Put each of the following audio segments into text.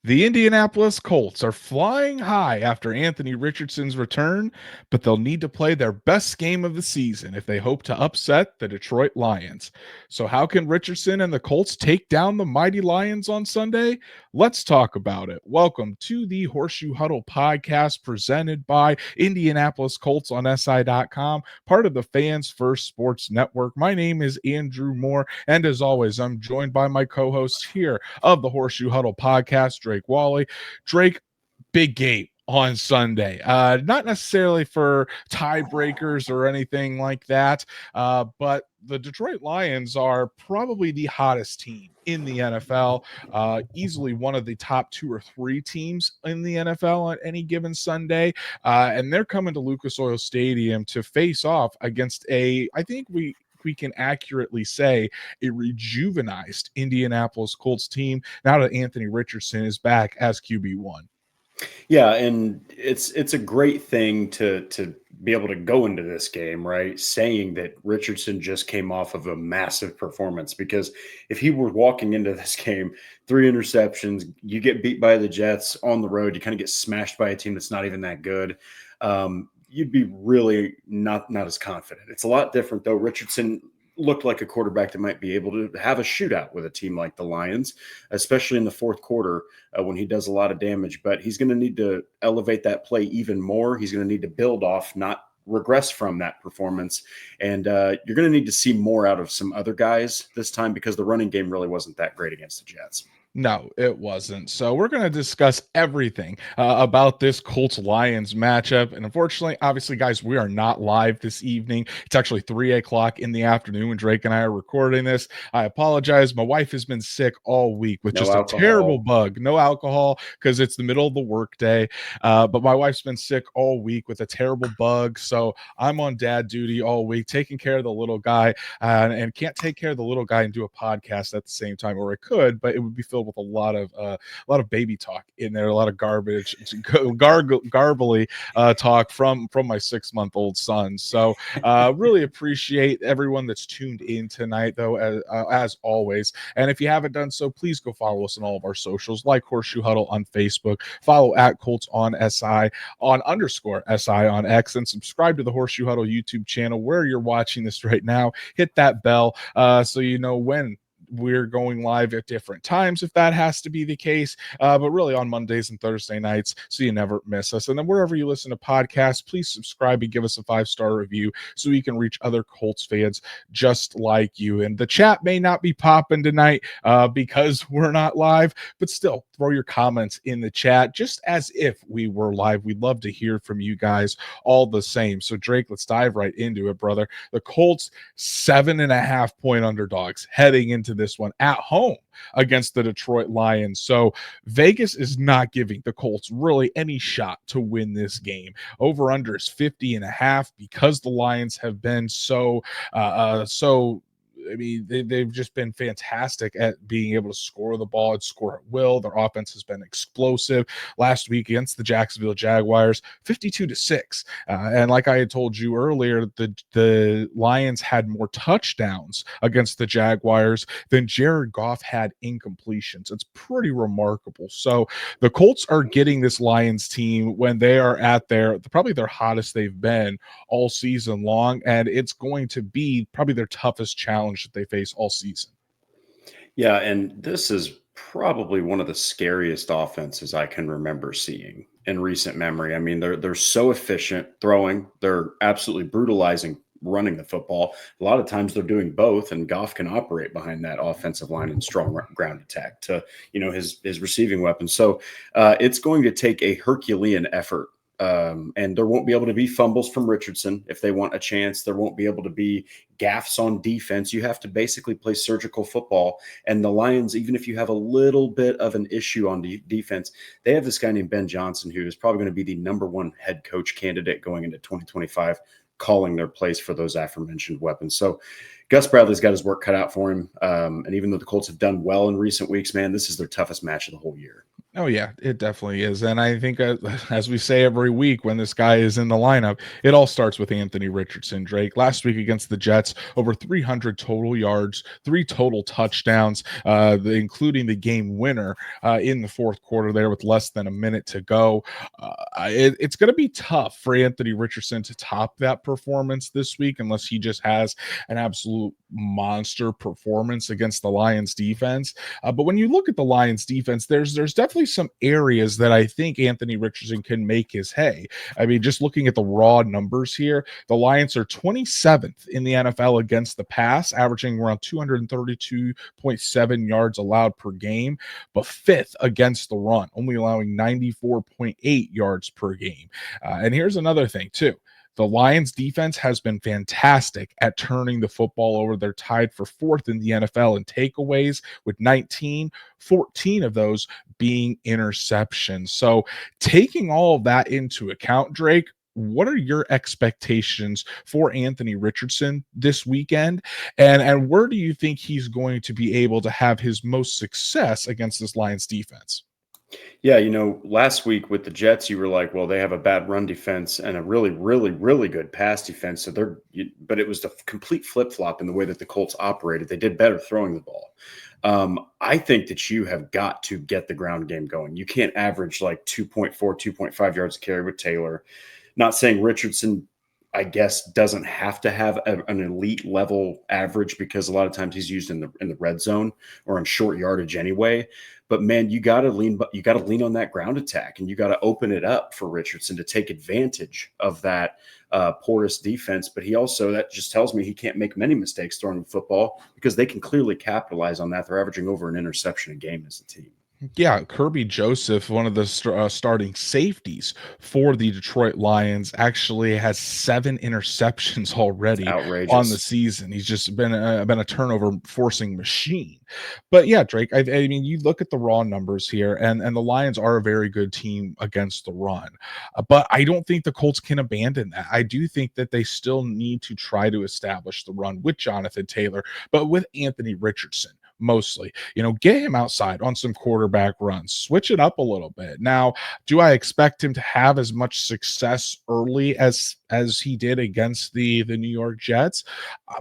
The Indianapolis Colts are flying high after Anthony Richardson's return, but they'll need to play their best game of the season if they hope to upset the Detroit Lions. So, how can Richardson and the Colts take down the mighty Lions on Sunday? Let's talk about it. Welcome to the Horseshoe Huddle Podcast presented by Indianapolis Colts on SI.com, part of the Fans First Sports Network. My name is Andrew Moore, and as always, I'm joined by my co hosts here of the Horseshoe Huddle Podcast, Drake Wally. Drake, big game on Sunday. Not necessarily for tiebreakers or anything like that, but the Detroit Lions are probably the hottest team in the NFL, easily one of the top 2 or 3 teams in the NFL on any given Sunday. And they're coming to Lucas Oil Stadium to face off against I think we can accurately say a rejuvenized Indianapolis Colts team now that Anthony Richardson is back as QB1. Yeah, and it's a great thing to be able to go into this game, right? Saying that Richardson just came off of a massive performance, because if he were walking into this game, 3 interceptions, you get beat by the Jets on the road, you kind of get smashed by a team that's not even that good. You'd be really not as confident. It's a lot different though. Richardson looked like a quarterback that might be able to have a shootout with a team like the Lions, especially in the fourth quarter when he does a lot of damage. But he's going to need to elevate that play even more. He's going to need to build off, not regress from that performance. And you're going to need to see more out of some other guys this time, because the running game really wasn't that great against the Jets. No, it wasn't. So we're going to discuss everything about this Colts-Lions matchup. And unfortunately, obviously, guys, we are not live this evening. It's actually 3 o'clock in the afternoon when Drake and I are recording this. I apologize. My wife has been sick all week with just a terrible bug. No alcohol because it's the middle of the workday. But my wife's been sick all week with a terrible bug. So I'm on dad duty all week, taking care of the little guy, and can't take care of the little guy and do a podcast at the same time. Or I could, but it would be filled with a lot of baby talk in there, a lot of garbage, garbly talk from my 6-month-old son. So really appreciate everyone that's tuned in tonight, though, as always. And if you haven't done so, please go follow us on all of our socials, like Horseshoe Huddle on Facebook, follow at Colts on SI on _SI on X, and subscribe to the Horseshoe Huddle YouTube channel where you're watching this right now. Hit that bell so you know when we're going live at different times, if that has to be the case, but really on Mondays and Thursday nights, so you never miss us. And then wherever you listen to podcasts, please subscribe and give us a 5-star review so we can reach other Colts fans just like you. And the chat may not be popping tonight because we're not live, but still throw your comments in the chat just as if we were live. We'd love to hear from you guys all the same. So Drake, let's dive right into it, brother. The Colts 7.5-point underdogs heading into this one at home against the Detroit Lions. So Vegas is not giving the Colts really any shot to win this game. Over under is 50.5 because the Lions have been so I mean, they've just been fantastic at being able to score the ball and score at will. Their offense has been explosive. Last week against the Jacksonville Jaguars, 52-6. And like I had told you earlier, the Lions had more touchdowns against the Jaguars than Jared Goff had incompletions. It's pretty remarkable. So the Colts are getting this Lions team when they are at probably their hottest they've been all season long, and it's going to be probably their toughest challenge that they face all season. Yeah, and this is probably one of the scariest offenses I can remember seeing in recent memory. I mean, they're so efficient throwing, they're absolutely brutalizing running the football. A lot of times they're doing both, and Goff can operate behind that offensive line and strong ground attack to, his receiving weapon. So it's going to take a Herculean effort. And there won't be able to be fumbles from Richardson if they want a chance. There won't be able to be gaffes on defense. You have to basically play surgical football. And the Lions, even if you have a little bit of an issue on defense, they have this guy named Ben Johnson, who is probably going to be the #1 head coach candidate going into 2025, calling their plays for those aforementioned weapons. So Gus Bradley's got his work cut out for him. And even though the Colts have done well in recent weeks, man, this is their toughest match of the whole year. Oh yeah, it definitely is, and I think as we say every week when this guy is in the lineup, it all starts with Anthony Richardson. Drake last week against the Jets, over 300 total yards, 3 total touchdowns, including the game winner in the fourth quarter there with less than a minute to go. It's going to be tough for Anthony Richardson to top that performance this week unless he just has an absolute monster performance against the Lions defense. But when you look at the Lions defense, there's definitely some areas that I think Anthony Richardson can make his hay. I mean, just looking at the raw numbers here, the Lions are 27th in the NFL against the pass, averaging around 232.7 yards allowed per game, but fifth against the run, only allowing 94.8 yards per game. And here's another thing, too. The Lions defense has been fantastic at turning the football over. They're tied for fourth in the NFL in takeaways with 19, 14 of those being interceptions. So, taking all of that into account, Drake, what are your expectations for Anthony Richardson this weekend? And where do you think he's going to be able to have his most success against this Lions defense? Yeah, last week with the Jets, you were like, well, they have a bad run defense and a really, really, really good pass defense. So but it was the complete flip flop in the way that the Colts operated. They did better throwing the ball. I think that you have got to get the ground game going. You can't average like 2.4, 2.5 yards a carry with Taylor. Not saying Richardson, I guess, doesn't have to have an elite level average because a lot of times he's used in the red zone or on short yardage anyway. But man, you got to lean on that ground attack, and you got to open it up for Richardson to take advantage of that porous defense. But that just tells me he can't make many mistakes throwing the football because they can clearly capitalize on that. They're averaging over an interception a game as a team. Yeah, Kirby Joseph, one of the starting safeties for the Detroit Lions, actually has 7 interceptions It's already on the outrageous. season. He's just been a turnover forcing machine. But yeah, Drake, I mean, you look at the raw numbers here, and the Lions are a very good team against the run. But I don't think the Colts can abandon that. I do think that they still need to try to establish the run with Jonathan Taylor, but with Anthony Richardson mostly. Get him outside on some quarterback runs, switch it up a little bit. Now, do I expect him to have as much success early as he did against the New York Jets?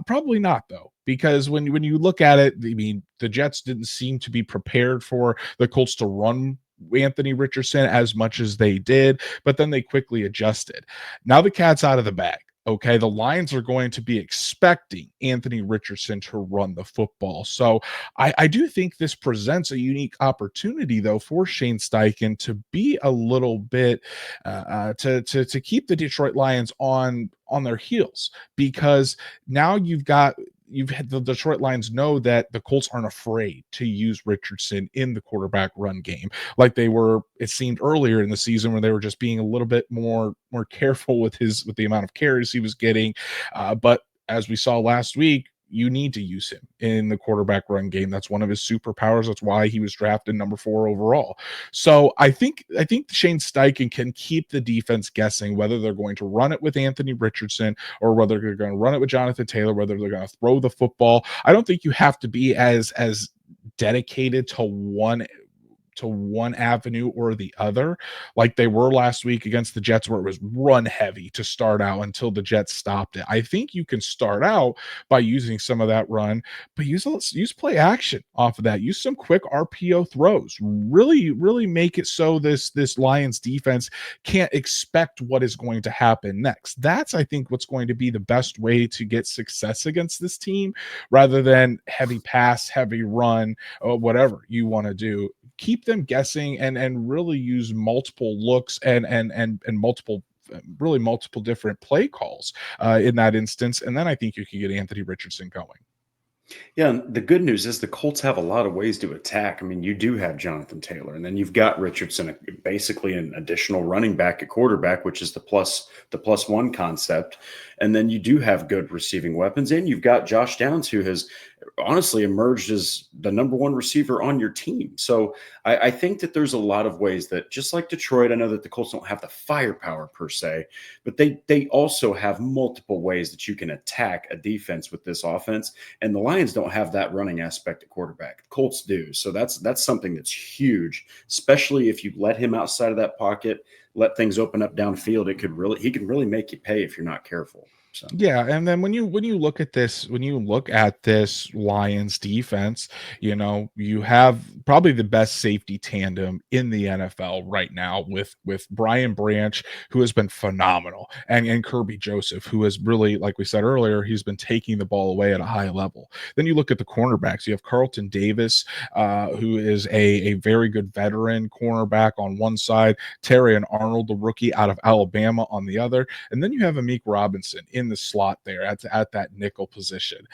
Probably not, though, because when you look at it, I mean, the Jets didn't seem to be prepared for the Colts to run Anthony Richardson as much as they did, but then they quickly adjusted. Now the cat's out of the bag. Okay, the Lions are going to be expecting Anthony Richardson to run the football. So I do think this presents a unique opportunity, though, for Shane Steichen to be a little bit to keep the Detroit Lions on their heels, because now you've had the Detroit Lions know that the Colts aren't afraid to use Richardson in the quarterback run game like they were, it seemed, earlier in the season, where they were just being a little bit more careful with the amount of carries he was getting. But as we saw last week, you need to use him in the quarterback run game. That's one of his superpowers. That's why he was drafted number 4 overall. So I think Shane Steichen can keep the defense guessing whether they're going to run it with Anthony Richardson or whether they're going to run it with Jonathan Taylor, whether they're going to throw the football. I don't think you have to be as dedicated to one avenue or the other, like they were last week against the Jets, where it was run heavy to start out until the Jets stopped it. I think you can start out by using some of that run, but use play action off of that. Use some quick RPO throws. Really make it so this Lions defense can't expect what is going to happen next. That's, I think, what's going to be the best way to get success against this team, rather than heavy pass, heavy run, or whatever you want to do. Keep them guessing and really use multiple looks and multiple different play calls in that instance, and then I think you can get Anthony Richardson going. Yeah, and the good news is the Colts have a lot of ways to attack. I mean, you do have Jonathan Taylor, and then you've got Richardson, basically an additional running back at quarterback, which is the plus one concept. And then you do have good receiving weapons, and you've got Josh Downs, who has honestly emerged as the number one receiver on your team. So I think that there's a lot of ways that, just like Detroit, I know that the Colts don't have the firepower per se, but they also have multiple ways that you can attack a defense with this offense. And the Lions don't have that running aspect at quarterback. The Colts do. So that's something that's huge, especially if you let him outside of that pocket, let things open up downfield. He can really make you pay if you're not careful. So Yeah, and then when you look at this Lions defense, you have probably the best safety tandem in the NFL right now with Brian Branch, who has been phenomenal, and Kirby Joseph, who has really, like we said earlier, he's been taking the ball away at a high level. Then you look at the cornerbacks. You have Carlton Davis, who is a very good veteran cornerback on one side, Terry and Arnold, the rookie out of Alabama, on the other, and then you have Amik Robinson in the slot there at that nickel position.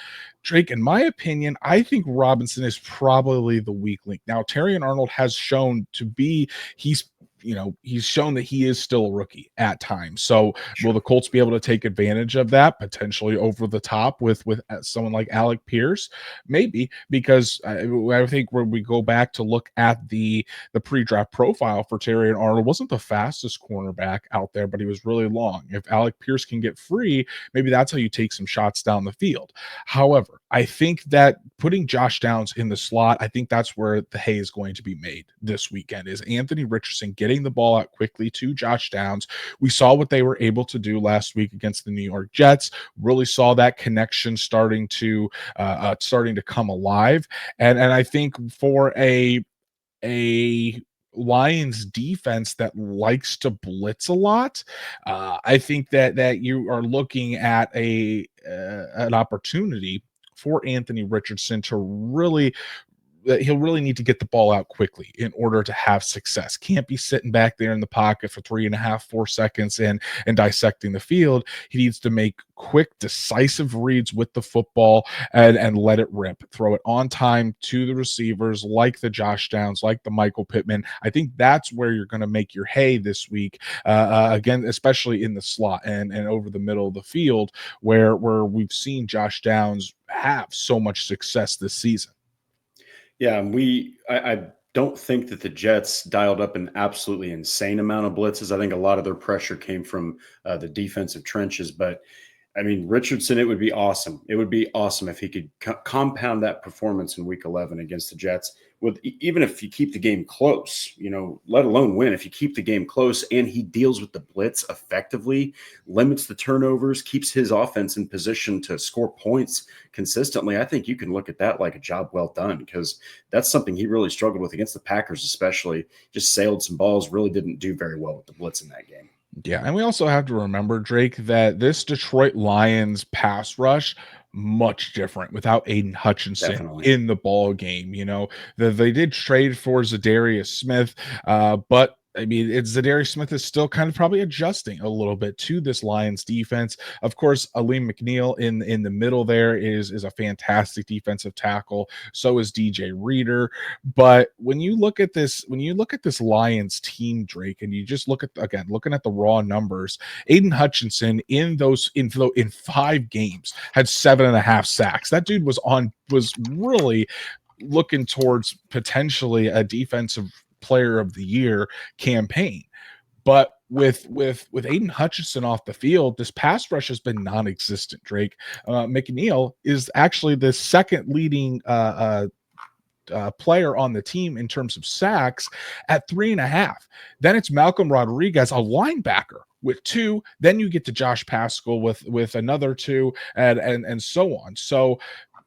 Drake, in my opinion, I think Robinson is probably the weak link. Now, Terry and Arnold has shown to be, he's shown that he is still a rookie at times. So will the Colts be able to take advantage of that, potentially over the top with someone like Alec Pierce? Maybe, because I think when we go back to look at the pre-draft profile for Terry and Arnold, wasn't the fastest cornerback out there, but he was really long. If Alec Pierce can get free, maybe that's how you take some shots down the field. However, I think that putting Josh Downs in the slot, I think that's where the hay is going to be made this weekend, is Anthony Richardson getting the ball out quickly to Josh Downs. We saw what they were able to do last week against the New York Jets. Really saw that connection starting to come alive. And I think for a Lions defense that likes to blitz a lot, I think that you are looking at an opportunity for Anthony Richardson to really, that he'll really need to get the ball out quickly in order to have success. Can't be sitting back there in the pocket for 3.5, 4 seconds and dissecting the field. He needs to make quick, decisive reads with the football and let it rip. Throw it on time to the receivers like the Josh Downs, like the Michael Pittman. I think that's where you're going to make your hay this week, again, especially in the slot and over the middle of the field, where we've seen Josh Downs have so much success this season. yeah, I don't think that the Jets dialed up an absolutely insane amount of blitzes. I think a lot of their pressure came from the defensive trenches, but I mean, Richardson, it would be awesome. It would be awesome if he could compound that performance in Week 11 against the Jets. With even if you keep the game close, let alone win. If you keep the game close and he deals with the blitz effectively, limits the turnovers, keeps his offense in position to score points consistently, I think you can look at that like a job well done, because that's something he really struggled with against the Packers, especially. Just sailed some balls, really didn't do very well with the blitz in that game. Yeah, and we also have to remember, Drake, that this Detroit Lions pass rush, much different without Aiden Hutchinson Definitely. in the ball game. They did trade for Zadarius Smith, but I mean, Zadarius Smith is still kind of probably adjusting a little bit to this Lions defense. Of course, Aleem McNeil in the middle there is a fantastic defensive tackle. So is DJ Reader. But when you look at this Lions team, Drake, and you just looking at the raw numbers, Aiden Hutchinson in 5 games had 7.5 sacks. That dude was really looking towards potentially a defensive player of the year campaign. But with Aiden Hutchinson off the field, this pass rush has been non-existent. Drake, McNeil is actually the second leading player on the team in terms of sacks at 3.5. Then it's Malcolm Rodriguez, a linebacker, with 2. Then you get to Josh Pascal with another 2, and so on. So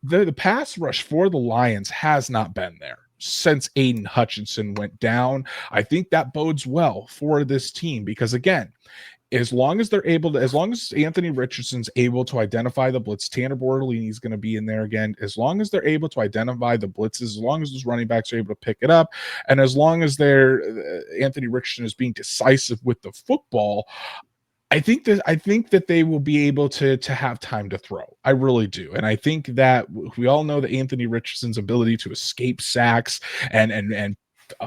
the pass rush for the Lions has not been there since Aiden Hutchinson went down. I think that bodes well for this team, because again, as long as Anthony Richardson's able to identify the blitz, Tanner Bortolini's going to be in there again. As long as they're able to identify the blitzes, as long as those running backs are able to pick it up, and as long as Anthony Richardson is being decisive with the football, I think that they will be able to have time to throw. I really do. And I think that we all know that Anthony Richardson's ability to escape sacks and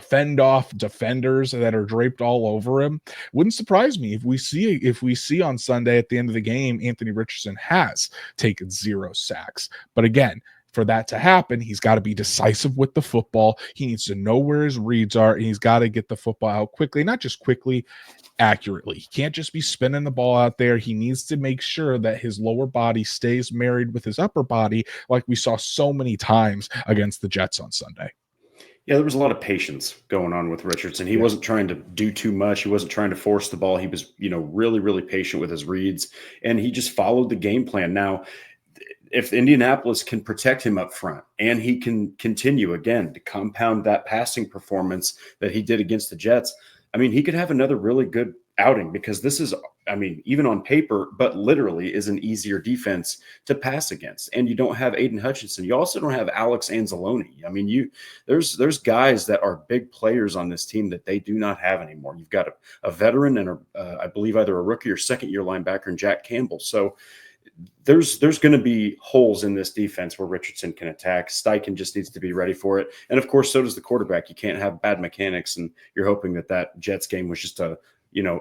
fend off defenders that are draped all over him. Wouldn't surprise me if we see on Sunday at the end of the game Anthony Richardson has taken 0 sacks. But again, for that to happen, he's got to be decisive with the football. He needs to know where his reads are, and he's got to get the football out quickly, not just quickly, accurately. He can't just be spinning the ball out there. He needs to make sure that his lower body stays married with his upper body, like we saw so many times against the Jets on Sunday. Yeah, there was a lot of patience going on with Richardson. He wasn't trying to do too much. He wasn't trying to force the ball. He was, really, really patient with his reads, and he just followed the game plan. Now, if Indianapolis can protect him up front and he can continue again to compound that passing performance that he did against the Jets, I mean, he could have another really good outing, because this is, even on paper, but literally is an easier defense to pass against. And you don't have Aiden Hutchinson. You also don't have Alex Anzalone. I mean, there's guys that are big players on this team that they do not have anymore. You've got a veteran and I believe either a rookie or second-year linebacker in Jack Campbell. So there's going to be holes in this defense where Richardson can attack. Steichen just needs to be ready for it. And of course, so does the quarterback. You can't have bad mechanics, and you're hoping that Jets game was just a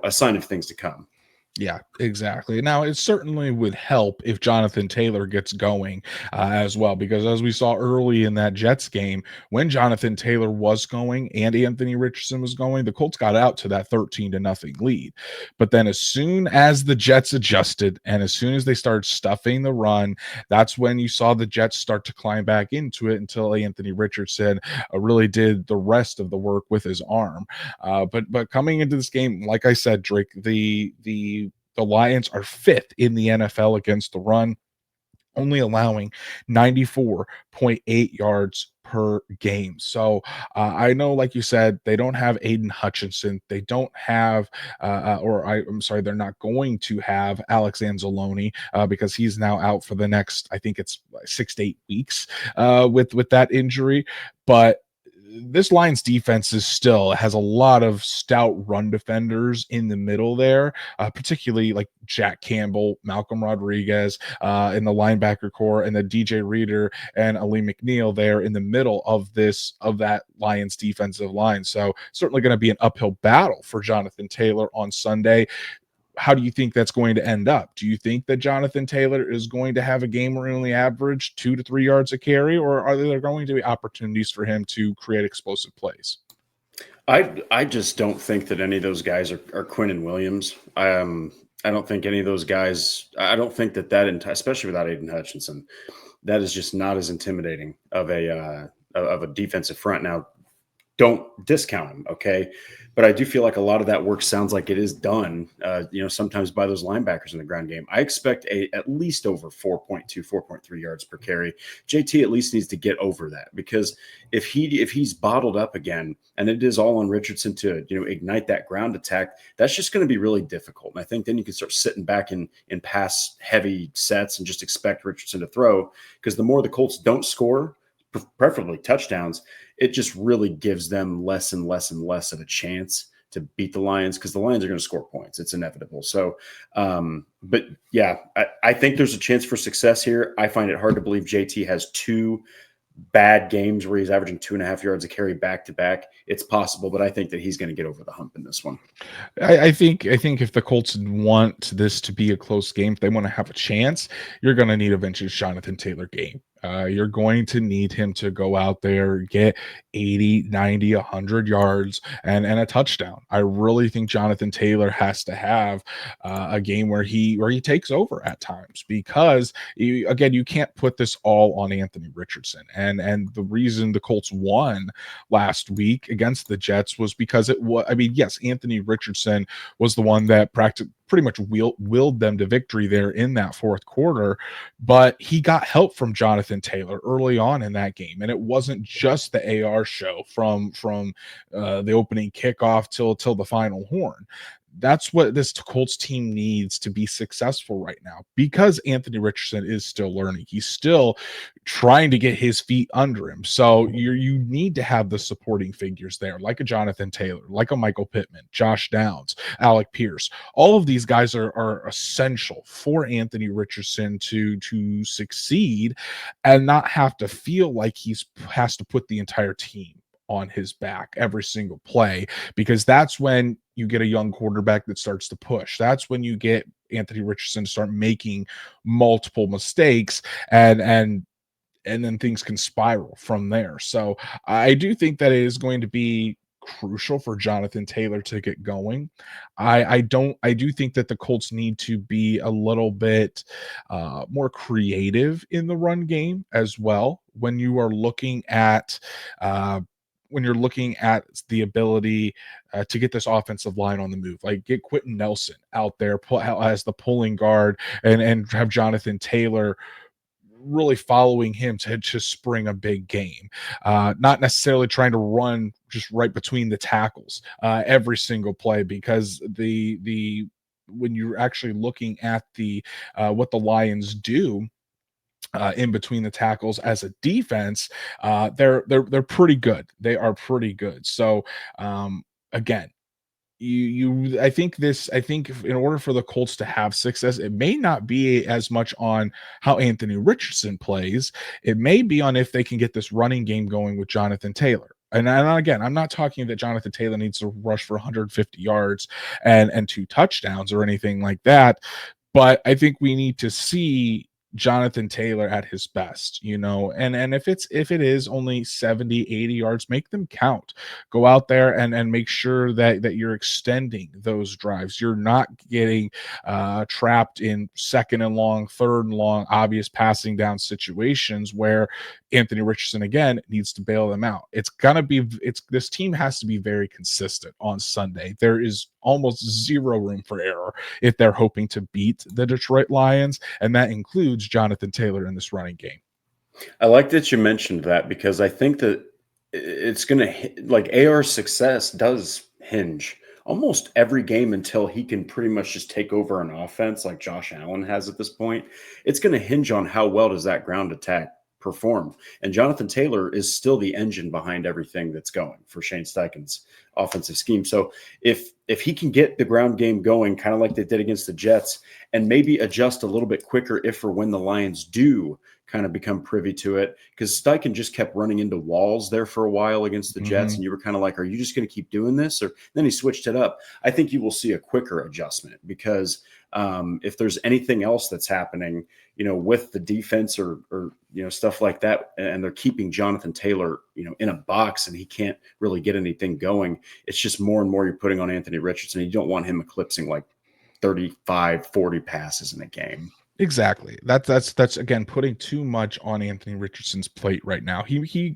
sign of things to come. Yeah, exactly. Now, it certainly would help if Jonathan Taylor gets going as well, because as we saw early in that Jets game, when Jonathan Taylor was going and Anthony Richardson was going, the Colts got out to that 13-0 lead. But then as soon as the Jets adjusted and as soon as they started stuffing the run, that's when you saw the Jets start to climb back into it until Anthony Richardson really did the rest of the work with his arm. But coming into this game, like I said, Drake, the Lions are 5th in the NFL against the run, only allowing 94.8 yards per game. So I know, like you said, they don't have Aiden Hutchinson. They don't have, I'm sorry, they're not going to have Alex Anzalone because he's now out for the next, I think it's 6 to 8 weeks with that injury. But this Lions defense has a lot of stout run defenders in the middle there, particularly like Jack Campbell, Malcolm Rodriguez in the linebacker core, and then DJ Reader and Ali McNeil there in the middle of that Lions defensive line. So certainly going to be an uphill battle for Jonathan Taylor on Sunday. How do you think that's going to end up? Do you think that Jonathan Taylor is going to have a game where he only average 2 to 3 yards a carry, or are there going to be opportunities for him to create explosive plays? I just don't think that any of those guys are Quinnen Williams. I don't think any of those guys. I don't think that especially without Aiden Hutchinson, that is just not as intimidating of a defensive front. Now, don't discount him, okay? But I do feel like a lot of that work sounds like it is done, sometimes by those linebackers in the ground game. I expect at least over 4.2, 4.3 yards per carry. JT at least needs to get over that, because if he's bottled up again, and it is all on Richardson to ignite that ground attack, that's just going to be really difficult. And I think then you can start sitting back in pass heavy sets and just expect Richardson to throw, because the more the Colts don't score, preferably touchdowns, it just really gives them less and less and less of a chance to beat the Lions, because the Lions are going to score points. It's inevitable. So, but yeah, I think there's a chance for success here. I find it hard to believe JT has 2 bad games where he's averaging 2.5 yards a carry back to back. It's possible, but I think that he's going to get over the hump in this one. I think if the Colts want this to be a close game, if they want to have a chance, you're going to need a vintage Jonathan Taylor game. You're going to need him to go out there, get 80, 90, 100 yards and a touchdown. I really think Jonathan Taylor has to have a game where he takes over at times, because you can't put this all on Anthony Richardson. And the reason the Colts won last week against the Jets was because yes, Anthony Richardson was the one that pretty much willed them to victory there in that fourth quarter, but he got help from Jonathan Taylor early on in that game, and it wasn't just the AR show from the opening kickoff till the final horn. That's what this Colts team needs to be successful right now, because Anthony Richardson is still learning. He's still trying to get his feet under him. So you need to have the supporting figures there, like a Jonathan Taylor, like a Michael Pittman, Josh Downs, Alec Pierce. All of these guys are essential for Anthony Richardson to succeed and not have to feel like he has to put the entire team on his back every single play, because that's when you get a young quarterback that starts to push. That's when you get Anthony Richardson to start making multiple mistakes, and then things can spiral from there. So I do think that it is going to be crucial for Jonathan Taylor to get going. I do think that the Colts need to be a little bit more creative in the run game as well. Uh, when you're looking at the ability to get this offensive line on the move, like get Quentin Nelson out there as the pulling guard, and have Jonathan Taylor really following him to just spring a big game, not necessarily trying to run just right between the tackles every single play, because the when you're actually looking at the what the Lions do in between the tackles as a defense, they're pretty good. They are pretty good. So again, I think in order for the Colts to have success, it may not be as much on how Anthony Richardson plays. It may be on if they can get this running game going with Jonathan Taylor. And again, I'm not talking that Jonathan Taylor needs to rush for 150 yards and 2 touchdowns or anything like that, but I think we need to see Jonathan Taylor at his best, and if it is only 70, 80 yards, make them count. Go out there and make sure that you're extending those drives. You're not getting trapped in second and long, third and long, obvious passing down situations where Anthony Richardson again needs to bail them out. This team has to be very consistent on Sunday. There is almost zero room for error if they're hoping to beat the Detroit Lions, and that includes Jonathan Taylor in this running game. I like that you mentioned that, because I think that it's going to, like, AR's success does hinge almost every game until he can pretty much just take over an offense like Josh Allen has at this point. It's going to hinge on how well does that ground attack perform. And Jonathan Taylor is still the engine behind everything that's going for Shane Steichen's offensive scheme. So if he can get the ground game going, kind of like they did against the Jets, and maybe adjust a little bit quicker if or when the Lions do kind of become privy to it, because Steichen just kept running into walls there for a while against the Jets, and you were kind of like, are you just going to keep doing this? Or then he switched it up. I think you will see a quicker adjustment, because if there's anything else that's happening, with the defense or stuff like that, and they're keeping Jonathan Taylor, in a box and he can't really get anything going, it's just more and more you're putting on Anthony Richardson. You don't want him eclipsing like 35, 40 passes in a game. Exactly. That's again putting too much on Anthony Richardson's plate right now.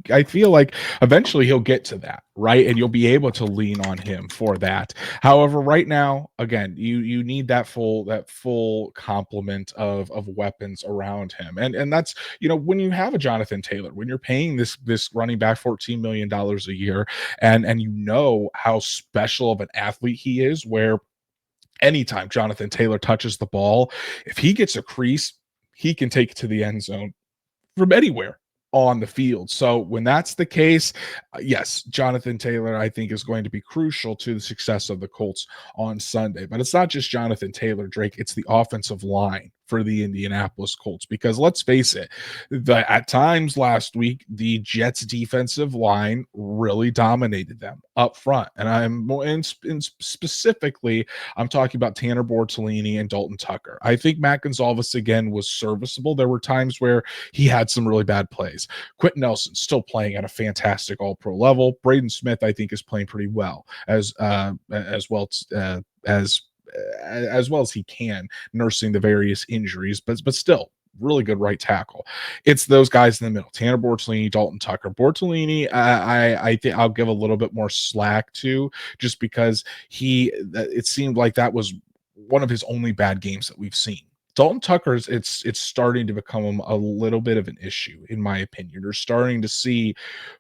I feel like eventually he'll get to that, right? And you'll be able to lean on him for that. However, right now, again, you need that full complement of weapons around him. And that's, when you have a Jonathan Taylor, when you're paying this running back $14 million a year, and how special of an athlete he is, where anytime Jonathan Taylor touches the ball, if he gets a crease, he can take it to the end zone from anywhere on the field. So when that's the case, yes, Jonathan Taylor, I think, is going to be crucial to the success of the Colts on Sunday. But it's not just Jonathan Taylor, Drake. It's the offensive line for the Indianapolis Colts, because let's face it, at times last week, the Jets defensive line really dominated them up front. And specifically, I'm talking about Tanner Bortolini and Dalton Tucker. I think Matt Gonzalez again was serviceable. There were times where he had some really bad plays. Quentin Nelson still playing at a fantastic all-pro level. Braden Smith, I think, is playing pretty well as well as he can, nursing the various injuries, but still really good right tackle. It's those guys in the middle: Tanner Bortolini, Dalton Tucker. Bortolini, I think I'll give a little bit more slack to, just because it seemed like that was one of his only bad games that we've seen. Dalton Tucker's, it's starting to become a little bit of an issue, in my opinion. You're starting to see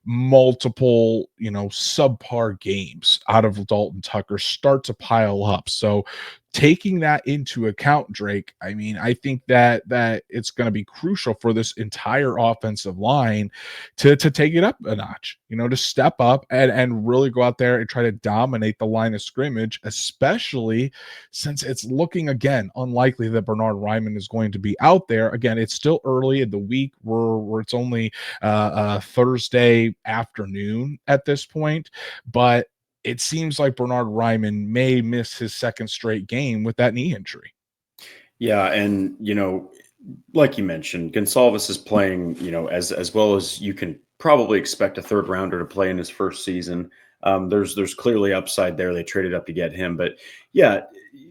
multiple, subpar games out of Dalton Tucker start to pile up. So taking that into account, Drake, I mean, I think that it's going to be crucial for this entire offensive line to take it up a notch, to step up and really go out there and try to dominate the line of scrimmage, especially since it's looking again unlikely that Bernard Ryman is going to be out there. Again, it's still early in the week where it's only Thursday afternoon at this point, but it seems like Bernard Ryman may miss his second straight game with that knee injury. Yeah, and like you mentioned, Gonsalves is playing, as well as you can probably expect a third rounder to play in his first season. There's clearly upside there. They traded up to get him, but yeah,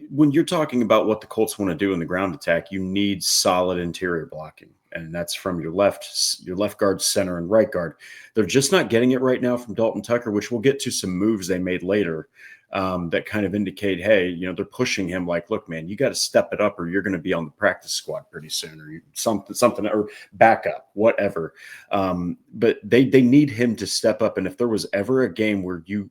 when you're talking about what the Colts want to do in the ground attack, you need solid interior blocking, and that's from your left guard, center, and right guard. They're just not getting it right now from Dalton Tucker, which we'll get to some moves they made later that kind of indicate, hey, they're pushing him like, look, man, you got to step it up or you're going to be on the practice squad pretty soon, or something, or backup, whatever. But they need him to step up. And if there was ever a game where you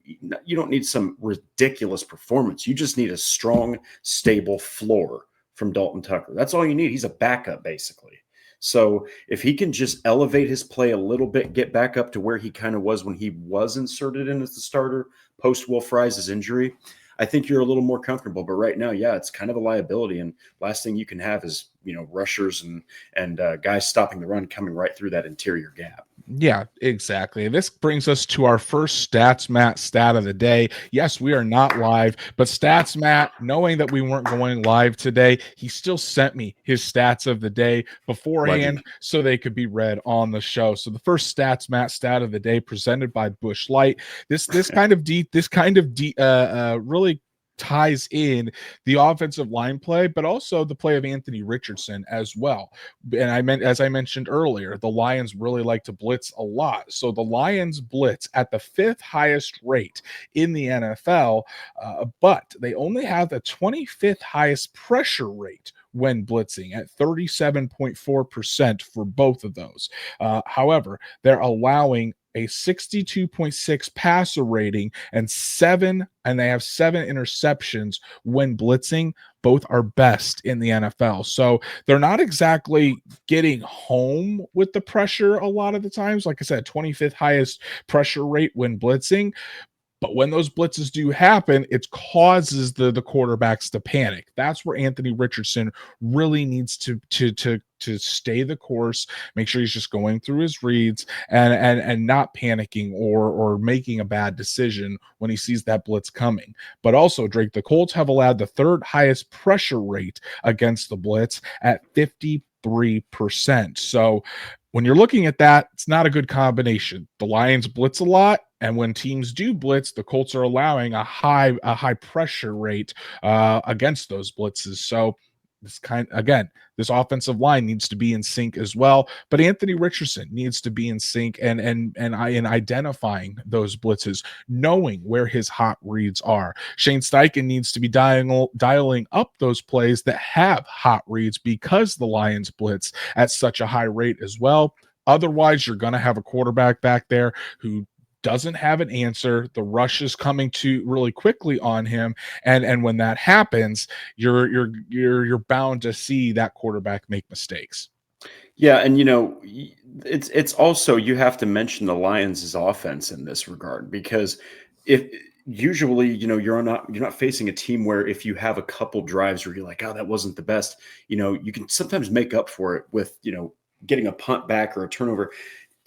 don't need some ridiculous performance, you just need a strong, stable floor from Dalton Tucker. That's all you need. He's a backup, basically. So if he can just elevate his play a little bit, get back up to where he kind of was when he was inserted in as the starter post Will Fries' injury, I think you're a little more comfortable. But right now, yeah, it's kind of a liability. And last thing you can have is, rushers and guys stopping the run coming right through that interior gap. Yeah, exactly. This brings us to our first Stats Matt stat of the day. Yes, we are not live, but Stats Matt, knowing that we weren't going live today, he still sent me his stats of the day beforehand so they could be read on the show. So the first Stats Matt stat of the day presented by Busch Light. This really ties in the offensive line play, but also the play of Anthony Richardson as well. And as I mentioned earlier, the Lions really like to blitz a lot. So the Lions blitz at the 5th highest rate in the NFL, but they only have the 25th highest pressure rate when blitzing at 37.4% for both of those. However, they're allowing a 62.6 passer rating and they have 7 interceptions when blitzing. Both are best in the NFL. So they're not exactly getting home with the pressure a lot of the times. Like I said, 25th highest pressure rate when blitzing. But when those blitzes do happen, it causes the quarterbacks to panic. That's where Anthony Richardson really needs to stay the course, make sure he's just going through his reads and not panicking or making a bad decision when he sees that blitz coming. But also, Drake, the Colts have allowed the 3rd highest pressure rate against the blitz at 53%. So when you're looking at that, it's not a good combination. The Lions blitz a lot, and when teams do blitz, the Colts are allowing a high pressure rate against those blitzes. So this offensive line needs to be in sync as well. But Anthony Richardson needs to be in sync in identifying those blitzes, knowing where his hot reads are. Shane Steichen needs to be dialing up those plays that have hot reads because the Lions blitz at such a high rate as well. Otherwise, you're going to have a quarterback back there who doesn't have an answer. The rush is coming to really quickly on him, and when that happens, you're bound to see that quarterback make mistakes. Yeah, and it's also, you have to mention the Lions' offense in this regard, because if usually you're not facing a team where if you have a couple drives where you're like, oh, that wasn't the best, you can sometimes make up for it with getting a punt back or a turnover.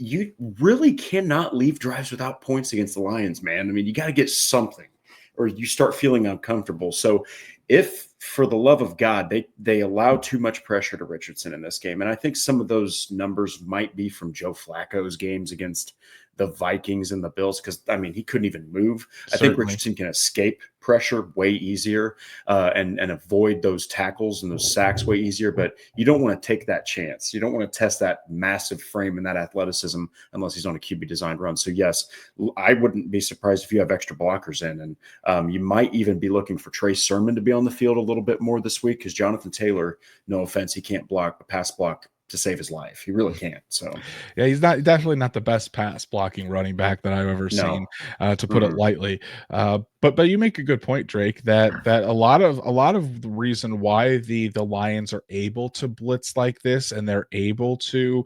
You really cannot leave drives without points against the Lions, man. I mean, you got to get something or you start feeling uncomfortable. So if, for the love of God, they allow too much pressure to Richardson in this game, and I think some of those numbers might be from Joe Flacco's games against the Vikings and the Bills, because, I mean, he couldn't even move. Certainly. I think Richardson can escape pressure way easier and avoid those tackles and those sacks way easier, but you don't want to take that chance. You don't want to test that massive frame and that athleticism unless he's on a QB-designed run. So, yes, I wouldn't be surprised if you have extra blockers in, and you might even be looking for Trey Sermon to be on the field a little bit more this week, because Jonathan Taylor, no offense, he can't block, but pass block to save his life. He really can't. So Yeah, he's definitely not the best pass blocking running back that I've ever no. seen, to put it lightly. But you make a good point, Drake, that a lot of the reason why the Lions are able to blitz like this and they're able to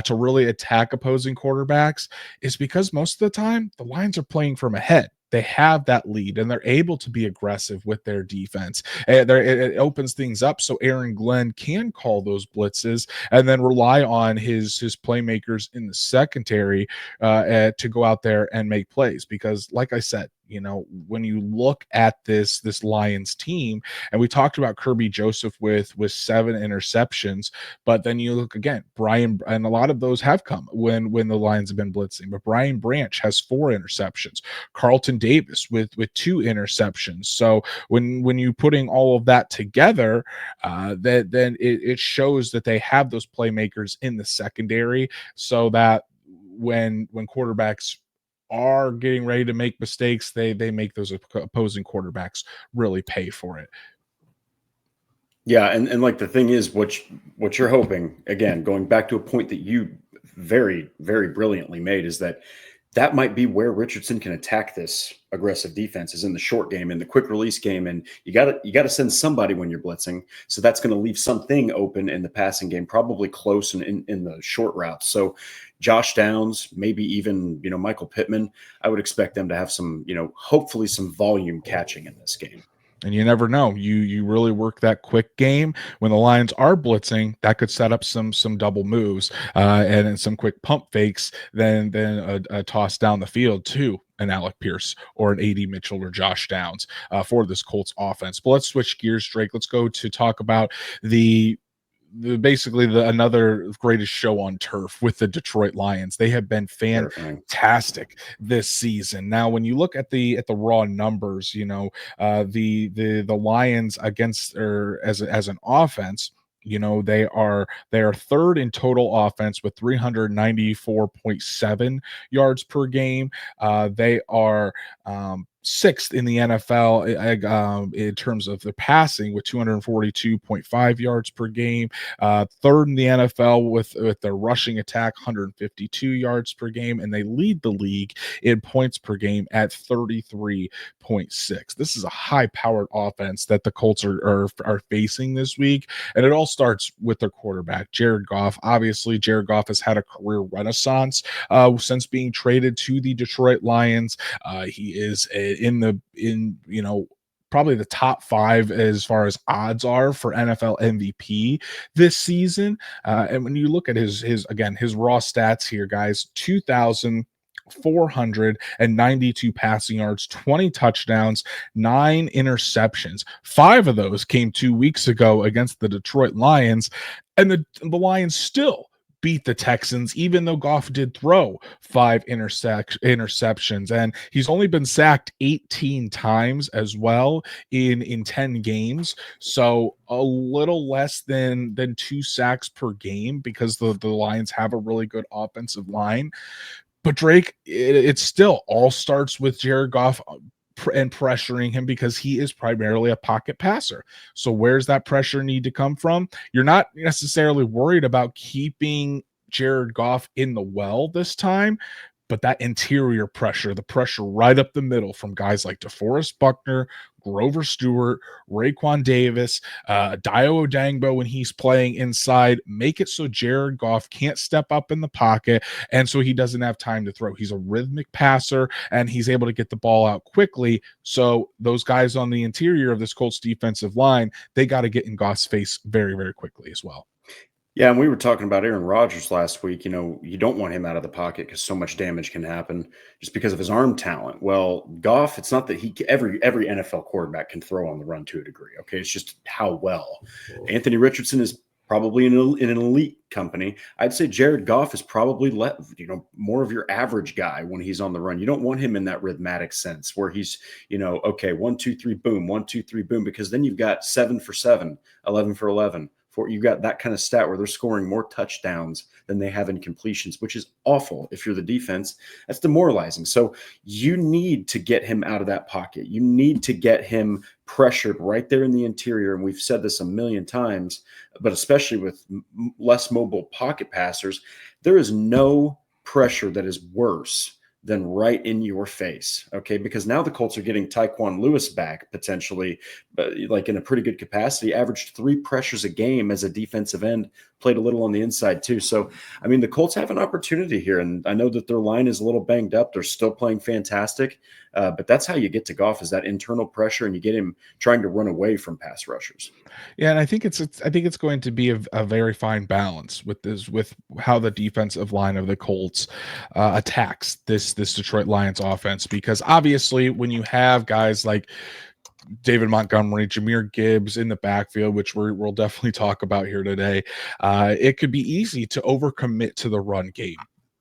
really attack opposing quarterbacks is because most of the time the Lions are playing from ahead. They have that lead and they're able to be aggressive with their defense. It opens things up so Aaron Glenn can call those blitzes and then rely on his playmakers in the secondary to go out there and make plays. Because, like I said, when you look at this Lions team, and we talked about Kirby Joseph with 7 interceptions, but then you look again, Brian, and a lot of those have come when the Lions have been blitzing. But Brian Branch has 4 interceptions, Carlton Davis with 2 interceptions. So when you putting all of that together, then it shows that they have those playmakers in the secondary, so that when quarterbacks are getting ready to make mistakes, they make those opposing quarterbacks really pay for it. Yeah, and like the thing is, what you're hoping, again, going back to a point that you very, very brilliantly made, is that might be where Richardson can attack this aggressive defense, is in the short game, in the quick release game. And you gotta send somebody when you're blitzing. So that's going to leave something open in the passing game, probably close in the short routes. So Josh Downs, maybe even, Michael Pittman, I would expect them to have some, hopefully some volume catching in this game. And you never know. You really work that quick game when the Lions are blitzing. That could set up some double moves and then some quick pump fakes. Then a toss down the field to an Alec Pierce or an AD Mitchell or Josh Downs for this Colts offense. But let's switch gears, Drake. Let's go to talk about basically another greatest show on turf with the Detroit Lions. They have been fantastic this season. Now, when you look at the raw numbers, the Lions against, or as an offense, they are third in total offense with 394.7 yards per game. They are sixth in the NFL in terms of the passing with 242.5 yards per game. Third in the NFL with their rushing attack, 152 yards per game, and they lead the league in points per game at 33.6. This is a high-powered offense that the Colts are facing this week, and it all starts with their quarterback, Jared Goff. Obviously, Jared Goff has had a career renaissance since being traded to the Detroit Lions. He is probably the top 5 as far as odds are for NFL MVP this season. And when you look at his raw stats here, guys, 2,492 passing yards, 20 touchdowns, 9 interceptions. 5 of those came 2 weeks ago against the Detroit Lions, and the Lions still beat the Texans, even though Goff did throw 5 interceptions, and he's only been sacked 18 times as well in 10 games. So a little less than 2 sacks per game, because the Lions have a really good offensive line. But Drake, it still all starts with Jared Goff and pressuring him, because he is primarily a pocket passer. So where's that pressure need to come from? You're not necessarily worried about keeping Jared Goff in the well this time, but that interior pressure, the pressure right up the middle from guys like DeForest Buckner, Grover Stewart, Raekwon Davis, Dio Odangbo when he's playing inside, make it so Jared Goff can't step up in the pocket, and so he doesn't have time to throw. He's a rhythmic passer, and he's able to get the ball out quickly. So those guys on the interior of this Colts defensive line, they got to get in Goff's face very, very quickly as well. Yeah, and we were talking about Aaron Rodgers last week. You don't want him out of the pocket because so much damage can happen just because of his arm talent. Well, Goff, it's not that every NFL quarterback can throw on the run to a degree. Okay, it's just how well. Anthony Richardson is probably in an elite company. I'd say Jared Goff is probably more of your average guy when he's on the run. You don't want him in that rhythmic sense where he's, okay, 1, 2, 3, boom, 1, 2, 3, boom, because then you've got 7 for 7, 11 for 11, You got that kind of stat where they're scoring more touchdowns than they have in completions, which is awful. If you're the defense, that's demoralizing. So you need to get him out of that pocket. You need to get him pressured right there in the interior. And we've said this a million times, but especially with less mobile pocket passers, there is no pressure that is worse than right in your face. Okay. Because now the Colts are getting Tyquan Lewis back potentially, but like in a pretty good capacity, averaged 3 pressures a game as a defensive end, played a little on the inside too. So, I mean, the Colts have an opportunity here, and I know that their line is a little banged up. They're still playing fantastic, but that's how you get to Goff, is that internal pressure, and you get him trying to run away from pass rushers. Yeah, and I think it's going to be a very fine balance with how the defensive line of the Colts attacks this Detroit Lions offense, because obviously when you have guys like David Montgomery, Jahmyr Gibbs in the backfield, which we'll definitely talk about here today, it could be easy to overcommit to the run game.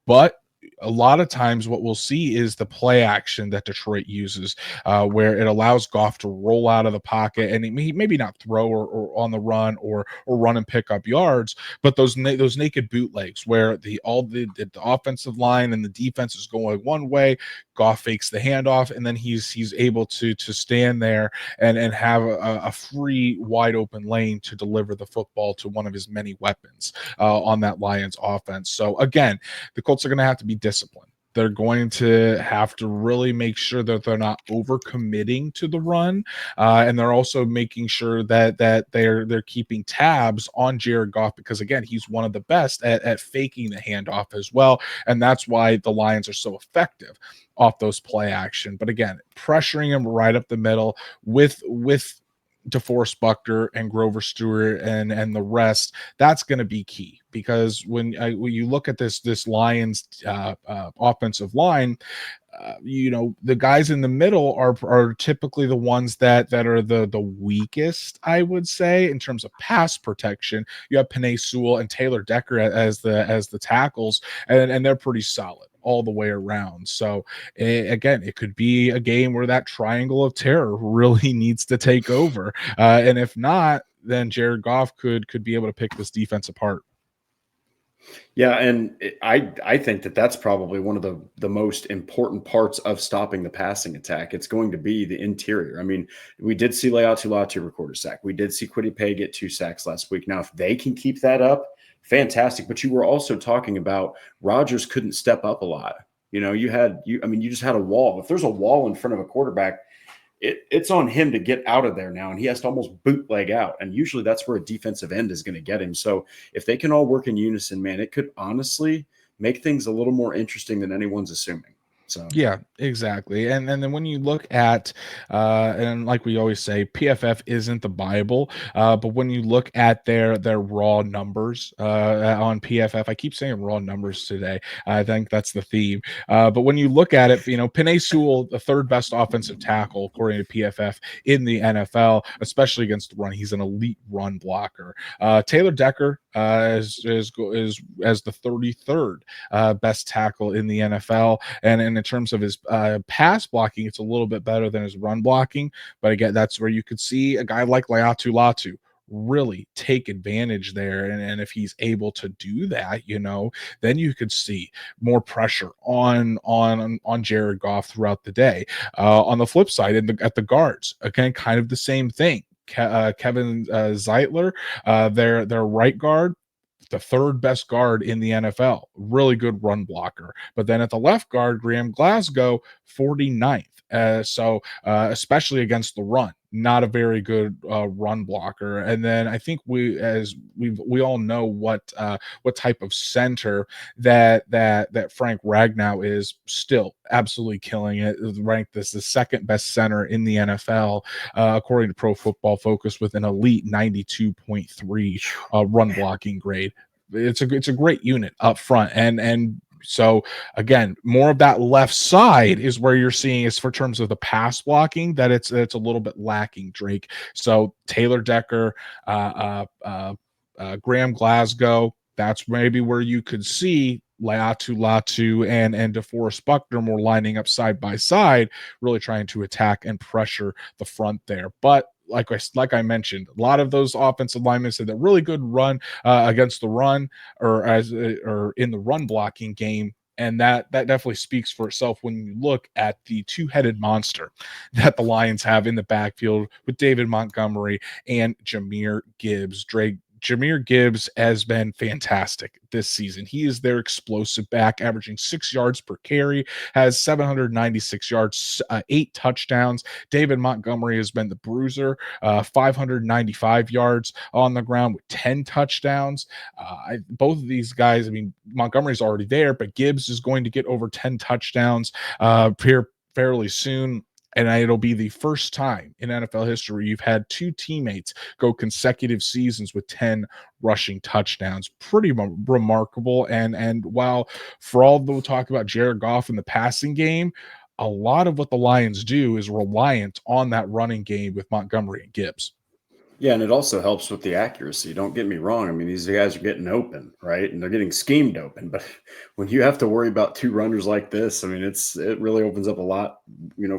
But a lot of times what we'll see is the play action that Detroit uses, where it allows Goff to roll out of the pocket and maybe not throw or on the run or run and pick up yards, but those naked bootlegs where the offensive line and the defense is going one way, Goff fakes the handoff, and then he's able to stand there and have a free, wide open lane to deliver the football to one of his many weapons on that Lions offense. So again, the Colts are going to have to be disciplined. They're going to have to really make sure that they're not overcommitting to the run, and they're also making sure that they're keeping tabs on Jared Goff, because again, he's one of the best at faking the handoff as well, and that's why the Lions are so effective off those play action. But again, pressuring him right up the middle with DeForest Buckner and Grover Stewart and the rest, that's going to be key, because when you look at this Lions offensive line, the guys in the middle are typically the ones that are the weakest, I would say, in terms of pass protection. You have Penei Sewell and Taylor Decker as the tackles, and they're pretty solid all the way around. So again, it could be a game where that triangle of terror really needs to take over, and if not, then Jared Goff could be able to pick this defense apart. Yeah, and I think that's probably one of the most important parts of stopping the passing attack. It's going to be the interior. I mean, we did see Leatu Latu record a sack. We did see Kwity Paye get 2 sacks last week. Now, if they can keep that up, fantastic. But you were also talking about Rodgers couldn't step up a lot. You just had a wall. If there's a wall in front of a quarterback, it's on him to get out of there now, and he has to almost bootleg out. And usually that's where a defensive end is going to get him. So if they can all work in unison, man, it could honestly make things a little more interesting than anyone's assuming. So yeah, exactly. And then when you look at and like we always say, PFF isn't the Bible, but when you look at their raw numbers on PFF, I keep saying raw numbers today. I think that's the theme. But when you look at it, Penei Sewell, the 3rd best offensive tackle according to PFF in the NFL, especially against the run. He's an elite run blocker. Taylor Decker is as the 33rd best tackle in the NFL, and in terms of his pass blocking, it's a little bit better than his run blocking. But again, that's where you could see a guy like Leatu Latu really take advantage there, and if he's able to do that, then you could see more pressure on Jared Goff throughout the day. On the flip side, at the guards, again, kind of the same thing. Kevin Zeitler, their right guard, the 3rd best guard in the NFL, really good run blocker. But then at the left guard, Graham Glasgow, 49th. So especially against the run, not a very good run blocker. And then I think we all know what type of center that Frank Ragnow is, still absolutely killing it. Ranked as the 2nd best center in the NFL, according to Pro Football Focus, with an elite 92.3 run blocking grade. It's a great unit up front, and so again, more of that left side is where you're seeing, is for terms of the pass blocking, that it's a little bit lacking, Drake. So Taylor Decker, Graham Glasgow, that's maybe where you could see Leatu Latu and DeForest Buckner more lining up side by side, really trying to attack and pressure the front there. But like I mentioned, a lot of those offensive linemen said that really good run against the run or in the run blocking game. And that definitely speaks for itself when you look at the two-headed monster that the Lions have in the backfield with David Montgomery and Jahmyr Gibbs. Jahmyr Gibbs has been fantastic this season. He is their explosive back, averaging 6 yards per carry, has 796 yards, 8 touchdowns. David Montgomery has been the bruiser, 595 yards on the ground with 10 touchdowns. Both of these guys, I mean, Montgomery's already there, but Gibbs is going to get over 10 touchdowns here fairly soon. And it'll be the first time in NFL history you've had two teammates go consecutive seasons with 10 rushing touchdowns. Pretty remarkable. And while for all the talk about Jared Goff in the passing game, a lot of what the Lions do is reliant on that running game with Montgomery and Gibbs. Yeah, and it also helps with the accuracy. Don't get me wrong. I mean, these guys are getting open, right? And they're getting schemed open. But when you have to worry about two runners like this, I mean, it really opens up a lot,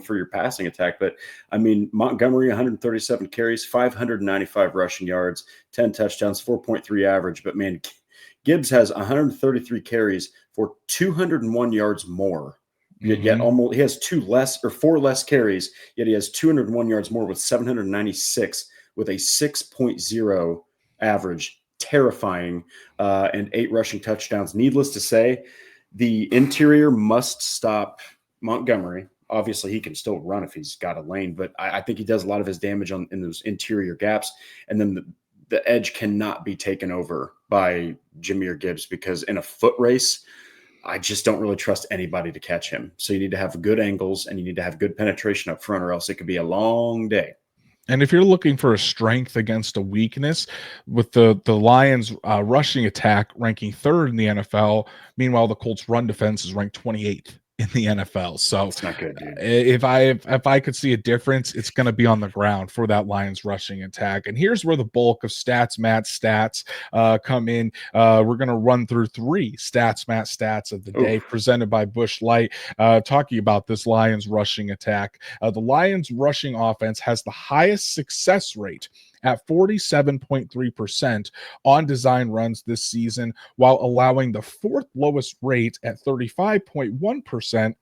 for your passing attack. But I mean, Montgomery, 137 carries, 595 rushing yards, 10 touchdowns, 4.3 average. But man, Gibbs has 133 carries for 201 yards more. Yet almost he has 4 less carries, yet he has 201 yards more with 796 with a 6.0 average, terrifying, and 8 rushing touchdowns. Needless to say, the interior must stop Montgomery. Obviously, he can still run if he's got a lane, but I think he does a lot of his damage in those interior gaps. And then the edge cannot be taken over by Jahmyr Gibbs, because in a foot race, I just don't really trust anybody to catch him. So you need to have good angles and you need to have good penetration up front, or else it could be a long day. And if you're looking for a strength against a weakness, with the Lions rushing attack ranking 3rd in the NFL, meanwhile the Colts run defense is ranked 28th in the NFL. So it's not good, dude. If I could see a difference, it's going to be on the ground for that Lions rushing attack. And here's where the bulk of Matt's stats come in. We're going to run through 3 Matt's stats of the day presented by Busch Light, talking about this Lions rushing attack. The Lions rushing offense has the highest success rate at 47.3% on design runs this season, while allowing the 4th lowest rate at 35.1%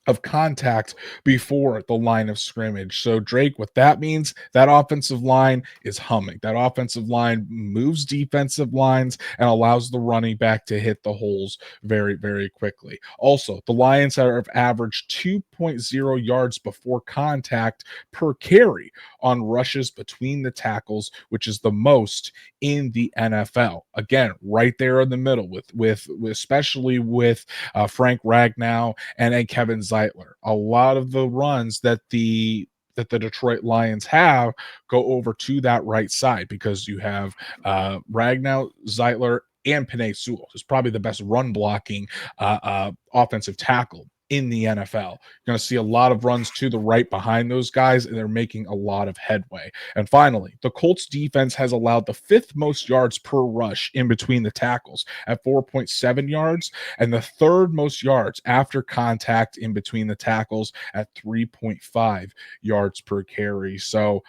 of contact before the line of scrimmage. So Drake, what that means, that offensive line is humming. That offensive line moves defensive lines and allows the running back to hit the holes very, very quickly. Also, the Lions have averaged 2.0 yards before contact per carry on rushes between the tackles, which is the most in the NFL. Again, right there in the middle with especially with Frank Ragnow and Kevin Zeitler. A lot of the runs that the Detroit Lions have go over to that right side, because you have Ragnow, Zeitler, and Penei Sewell, who's probably the best run blocking offensive tackle in the NFL. You're going to see a lot of runs to the right behind those guys, and they're making a lot of headway. And finally, the Colts defense has allowed the 5th most yards per rush in between the tackles at 4.7 yards, and the 3rd most yards after contact in between the tackles at 3.5 yards per carry. So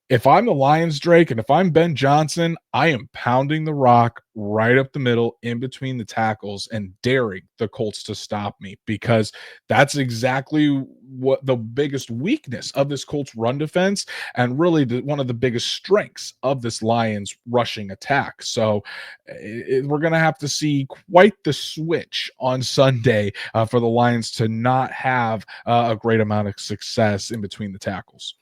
if I'm the Lions, Drake, and if I'm Ben Johnson, I am pounding the rock right up the middle in between the tackles and daring the Colts to stop me, because that's exactly what the biggest weakness of this Colts run defense, and really one of the biggest strengths of this Lions rushing attack. So we're going to have to see quite the switch on Sunday for the Lions to not have a great amount of success in between the tackles.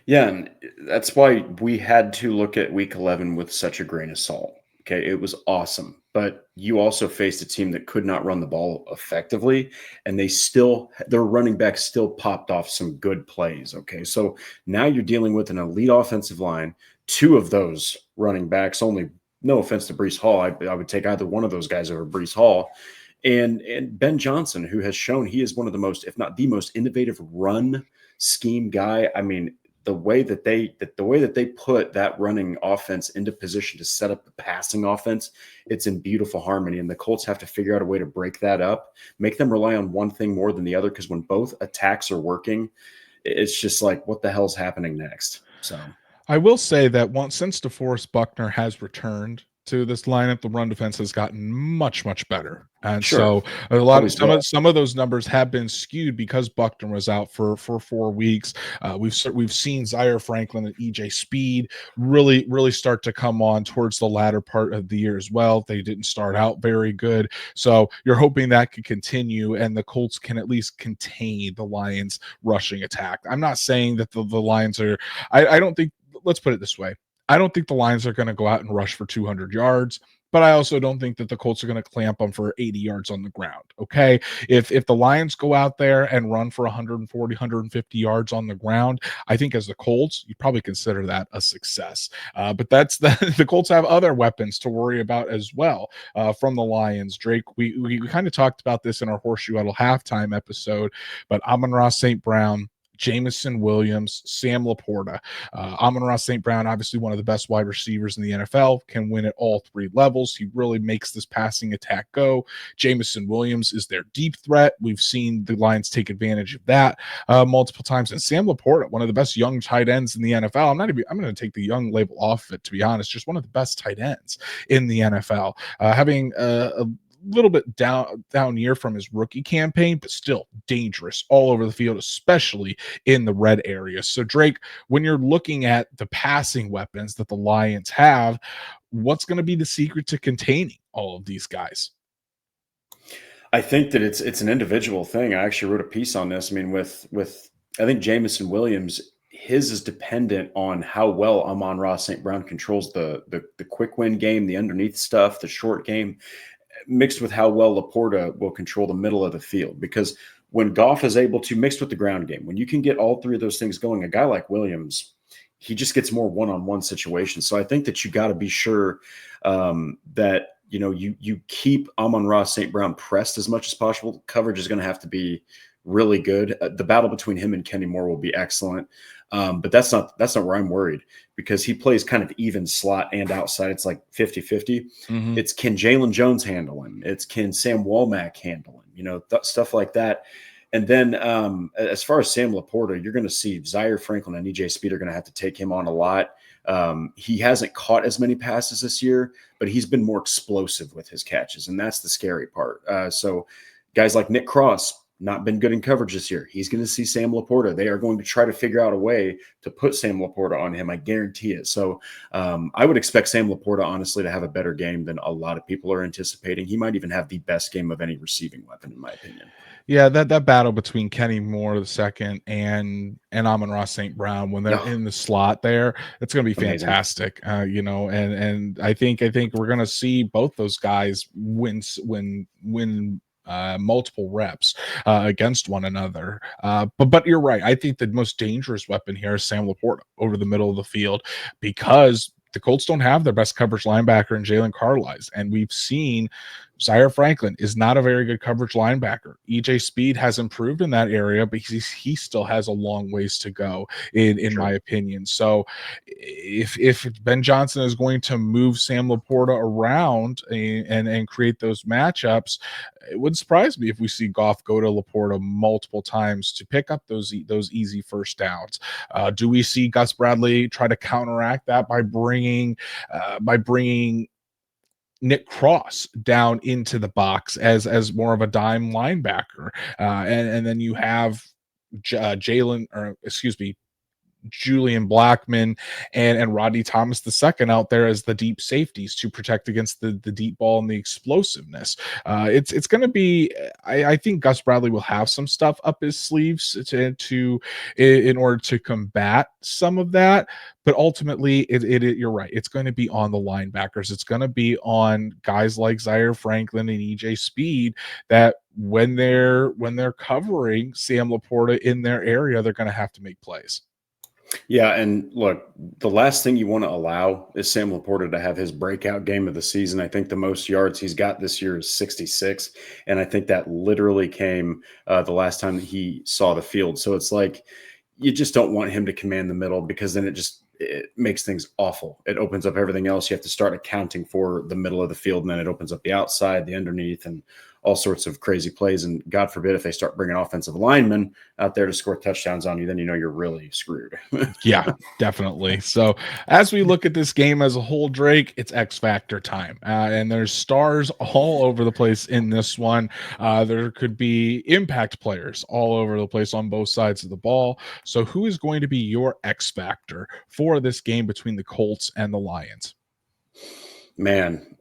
Yeah, and that's why we had to look at week 11 with such a grain of salt. Okay, it was awesome, but you also faced a team that could not run the ball effectively, and their running backs still popped off some good plays. Okay, so now you're dealing with an elite offensive line, 2 of those running backs, only, no offense to Breece Hall, I would take either one of those guys over Breece Hall, and Ben Johnson, who has shown he is one of the most, if not the most innovative run scheme guy. I mean, the way that they put that running offense into position to set up the passing offense, it's in beautiful harmony. And the Colts have to figure out a way to break that up, make them rely on one thing more than the other, because when both attacks are working, it's just like, what the hell's happening next? So I will say that since DeForest Buckner has returned to this lineup, the run defense has gotten much, much better. And Sure, so a lot of always will. some of those numbers have been skewed because Buckner was out for 4 weeks. We've seen Zaire Franklin and EJ Speed really start to come on towards the latter part of the year as well. They didn't start out very good, so you're hoping that could continue and the Colts can at least contain the Lions' rushing attack. I'm not saying that the Lions are. I don't think. Let's put it this way. I don't think the Lions are going to go out and rush for 200 yards, but I also don't think that the Colts are going to clamp them for 80 yards on the ground. Okay. If the Lions go out there and run for 140, 150 yards on the ground, I think as the Colts, you probably consider that a success. But that's the Colts have other weapons to worry about as well from the Lions. Drake, we kind of talked about this in our Horseshoe Huddle halftime episode, but Amon-Ra St. Brown, Jameson Williams, Sam Laporta. Amon-Ra St. Brown, obviously one of the best wide receivers in the NFL, can win at all three levels. He really makes this passing attack go. Jameson Williams is their deep threat. We've seen the Lions take advantage of that multiple times. And Sam Laporta, one of the best young tight ends in the NFL. I'm going to take the young label off of it, to be honest. Just one of the best tight ends in the NFL. Having a little bit down year from his rookie campaign, but still dangerous all over the field, especially in the red area. So Drake, when you're looking at the passing weapons that the Lions have, what's going to be the secret to containing all of these guys? I think that it's an individual thing. I actually wrote a piece on this. I mean, with I think Jameson Williams, his is dependent on how well Amon-Ra St. Brown controls the quick win game, the underneath stuff, the short game, mixed with how well Laporta will control the middle of the field. Because when Goff is able to, mixed with the ground game, when you can get all three of those things going, a guy like Williams, he just gets more one-on-one situations. So I think that you got to be sure that you keep Amon-Ra St. Brown pressed as much as possible. Coverage is going to have to be really good. The battle between him and Kenny Moore will be excellent. But that's not where I'm worried, because he plays kind of even slot and outside. It's like 50-50. Mm-hmm. It's, can Jalen Jones handle him? It's, can Sam Womack handle him? Stuff like that. And then as far as Sam Laporta, you're going to see Zaire Franklin and EJ Speed are going to have to take him on a lot. He hasn't caught as many passes this year, but he's been more explosive with his catches, and that's the scary part. So guys like Nick Cross, not been good in coverage this year. He's going to see Sam Laporta. They are going to try to figure out a way to put Sam Laporta on him. I guarantee it. So I would expect Sam Laporta, honestly, to have a better game than a lot of people are anticipating. He might even have the best game of any receiving weapon, in my opinion. Yeah, that battle between Kenny Moore II and Amon-Ra St. Brown, when they're in the slot there, it's going to be fantastic. And I think we're going to see both those guys win multiple reps against one another. But you're right. I think the most dangerous weapon here is Sam Laporta over the middle of the field, because the Colts don't have their best coverage linebacker in Jalen Carlisle. And we've seen Zaire Franklin is not a very good coverage linebacker. EJ Speed has improved in that area, but he still has a long ways to go, in my opinion. So if Ben Johnson is going to move Sam Laporta around and create those matchups, it wouldn't surprise me if we see Goff go to Laporta multiple times to pick up those easy first downs. Do we see Gus Bradley try to counteract that by bringing Nick Cross down into the box as more of a dime linebacker, and then you have Julian Blackman and Rodney Thomas II out there as the deep safeties to protect against the deep ball and the explosiveness. It's going to be. I think Gus Bradley will have some stuff up his sleeves in order to combat some of that. But ultimately, you're right. It's going to be on the linebackers. It's going to be on guys like Zaire Franklin and EJ Speed that when they're covering Sam Laporta in their area, they're going to have to make plays. Yeah, and look, the last thing you want to allow is Sam Laporta to have his breakout game of the season. I think the most yards he's got this year is 66, and I think that literally came the last time that he saw the field. So it's like you just don't want him to command the middle, because then it makes things awful. It opens up everything else. You have to start accounting for the middle of the field, and then it opens up the outside, the underneath, and all sorts of crazy plays. And God forbid if they start bringing offensive linemen out there to score touchdowns on you, then you know you're really screwed. Yeah, definitely. So as we look at this game as a whole, Drake, it's X Factor time. And there's stars all over the place in this one. There could be impact players all over the place on both sides of the ball. So who is going to be your X Factor for this game between the Colts and the Lions? Man,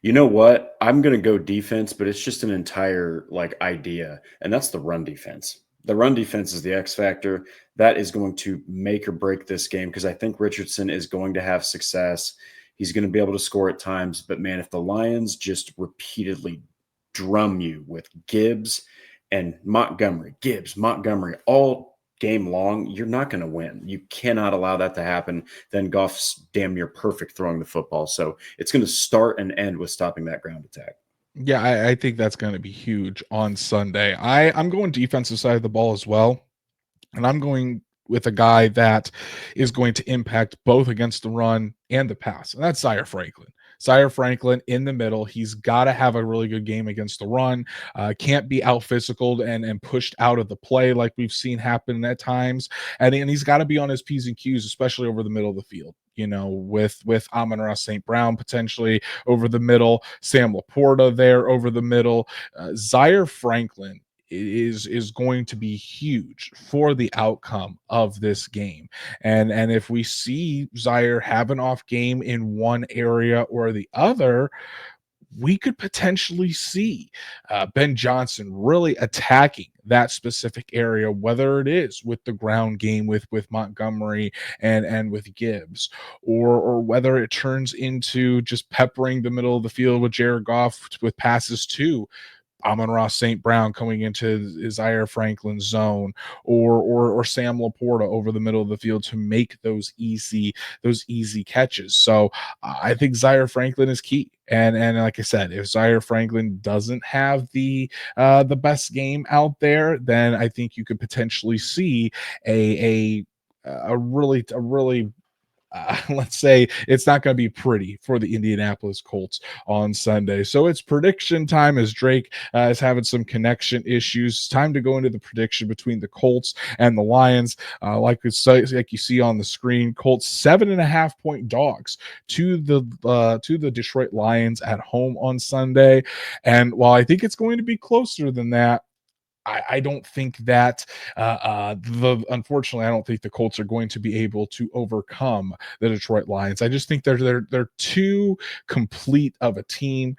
you know what? I'm going to go defense, but it's just an entire like idea, and that's the run defense. The run defense is the X factor. That is going to make or break this game because I think Richardson is going to have success. He's going to be able to score at times, but man, if the Lions just repeatedly drum you with Gibbs and Montgomery all game long, you're not going to win. You cannot allow that to happen. Then Goff's damn near perfect throwing the football. So it's going to start and end with stopping that ground attack. Yeah, I think that's going to be huge on Sunday. I'm going defensive side of the ball as well. And I'm going with a guy that is going to impact both against the run and the pass. And that's Zaire Franklin. Zaire Franklin in the middle. He's got to have a really good game against the run. Can't be out physicaled and pushed out of the play like we've seen happen at times. And he's got to be on his P's and Q's, especially over the middle of the field. You know, with Amon-Ra St. Brown potentially over the middle, Sam Laporta there over the middle. Zaire Franklin is going to be huge for the outcome of this game. And if we see Zaire have an off game in one area or the other, we could potentially see Ben Johnson really attacking that specific area, whether it is with the ground game with Montgomery and with Gibbs, or whether it turns into just peppering the middle of the field with Jared Goff with passes to Amon-Ra St. Brown coming into Zaire Franklin's zone, or Sam Laporta over the middle of the field to make those easy catches. So I think Zaire Franklin is key. And like I said, if Zaire Franklin doesn't have the best game out there, then I think you could potentially see a really let's say it's not going to be pretty for the Indianapolis Colts on Sunday. So it's prediction time as Drake is having some connection issues. It's time to go into the prediction between the Colts and the Lions. Like you see on the screen, Colts 7.5-point dogs to the Detroit Lions at home on Sunday. And while I think it's going to be closer than that, I don't think that unfortunately I don't think the Colts are going to be able to overcome the Detroit Lions. I just think they're too complete of a team.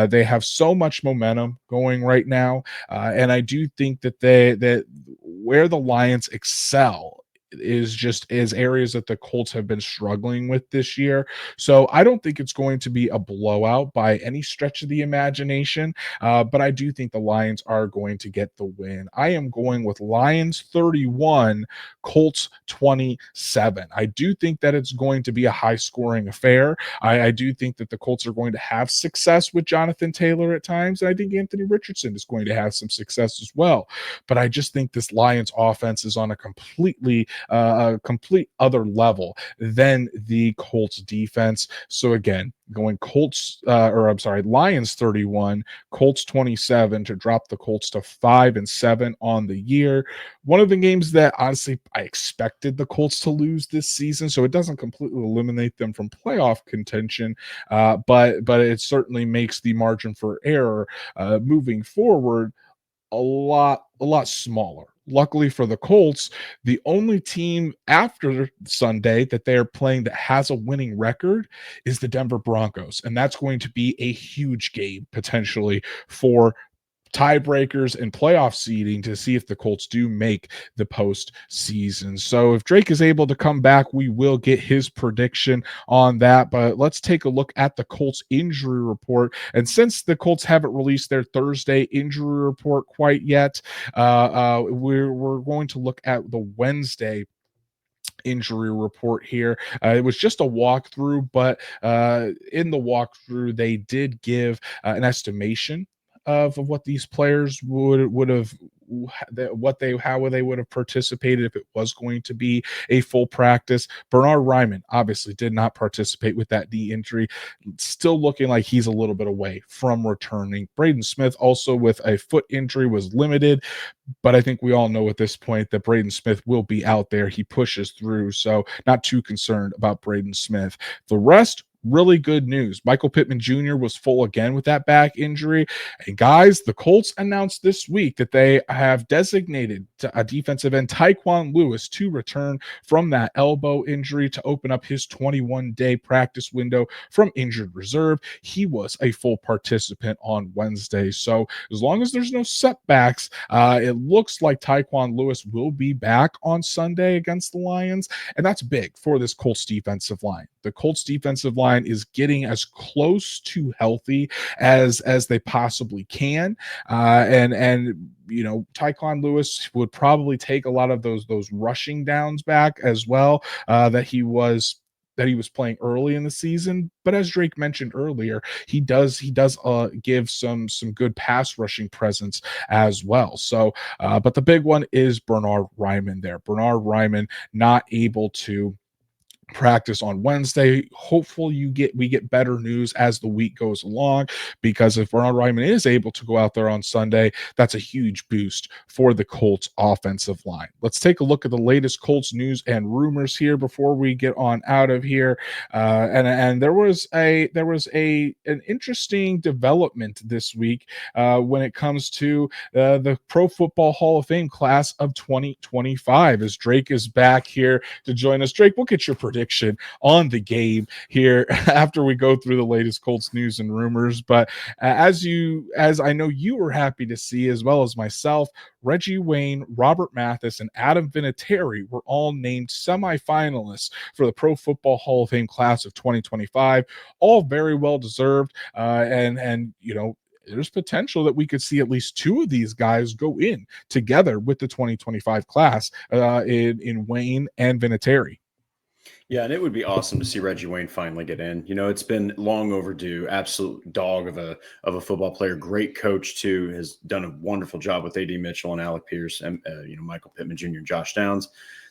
They have so much momentum going right now, and I do think that where the Lions excel is areas that the Colts have been struggling with this year. So I don't think it's going to be a blowout by any stretch of the imagination. But I do think the Lions are going to get the win. I am going with Lions 31, Colts 27. I do think that it's going to be a high scoring affair. I do think that the Colts are going to have success with Jonathan Taylor at times. And I think Anthony Richardson is going to have some success as well. But I just think this Lions offense is on a complete other level than the Colts defense. So again, going Lions 31, Colts 27 to drop the Colts to 5-7 on the year. One of the games that honestly I expected the Colts to lose this season, so it doesn't completely eliminate them from playoff contention, but it certainly makes the margin for error moving forward a lot smaller. Luckily for the Colts, the only team after Sunday that they are playing that has a winning record is the Denver Broncos. And that's going to be a huge game potentially for tiebreakers and playoff seeding to see if the Colts do make the postseason. So if Drake is able to come back, we will get his prediction on that. But let's take a look at the Colts injury report. And since the Colts haven't released their Thursday injury report quite yet, we're going to look at the Wednesday injury report here. It was just a walkthrough, but in the walkthrough, they did give an estimation of what these players would how they would have participated if it was going to be a full practice. Bernard Ryman obviously did not participate with that knee injury, still looking like he's a little bit away from returning. Braden Smith, also with a foot injury, was limited, but I think we all know at this point that Braden Smith will be out there. He pushes through, so not too concerned about Braden Smith. The rest, really good news. Michael Pittman Jr. was full again with that back injury. And guys, the Colts announced this week that they have designated a defensive end, Tyquan Lewis, to return from that elbow injury to open up his 21-day practice window from injured reserve. He was a full participant on Wednesday. So as long as there's no setbacks, it looks like Tyquan Lewis will be back on Sunday against the Lions. And that's big for this Colts defensive line. The Colts defensive line is getting as close to healthy as they possibly can, and you know, Tyquan Lewis would probably take a lot of those rushing downs back as well, that he was playing early in the season. But as Drake mentioned earlier, he does give some good pass rushing presence as well. So, but the big one is Bernard Ryman there. Bernard Ryman not able to practice on Wednesday. Hopefully we get better news as the week goes along, because if Bernard Ryman is able to go out there on Sunday, that's a huge boost for the Colts offensive line. Let's take a look at the latest Colts news and rumors here before we get on out of here. And there was an interesting development this week when it comes to the Pro Football Hall of Fame class of 2025, as Drake is back here to join us. Drake, we'll get your prediction on the game here after we go through the latest Colts news and rumors. But as I know you were happy to see, as well as myself, Reggie Wayne, Robert Mathis, and Adam Vinatieri were all named semifinalists for the Pro Football Hall of Fame class of 2025. All very well deserved, and you know, there's potential that we could see at least two of these guys go in together with the 2025 class, in Wayne and Vinatieri. Yeah, and it would be awesome to see Reggie Wayne finally get in. You know, it's been long overdue. Absolute dog of a football player, great coach too. Has done a wonderful job with AD Mitchell and Alec Pierce, and you know, Michael Pittman Jr. and Josh Downs,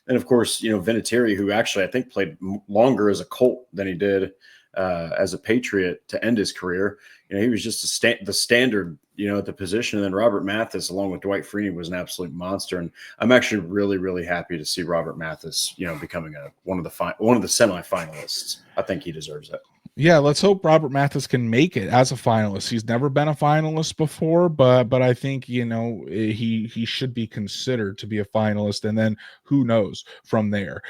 and of course, you know, Vinatieri, who actually I think played longer as a Colt than he did as a Patriot to end his career. You know, he was just the standard, you know, at the position. And then Robert Mathis, along with Dwight Freeney, was an absolute monster. And I'm actually really, really happy to see Robert Mathis, you know, becoming one of the semifinalists. I think he deserves it. Yeah, let's hope Robert Mathis can make it as a finalist. He's never been a finalist before, but I think, you know, he should be considered to be a finalist, and then who knows from there.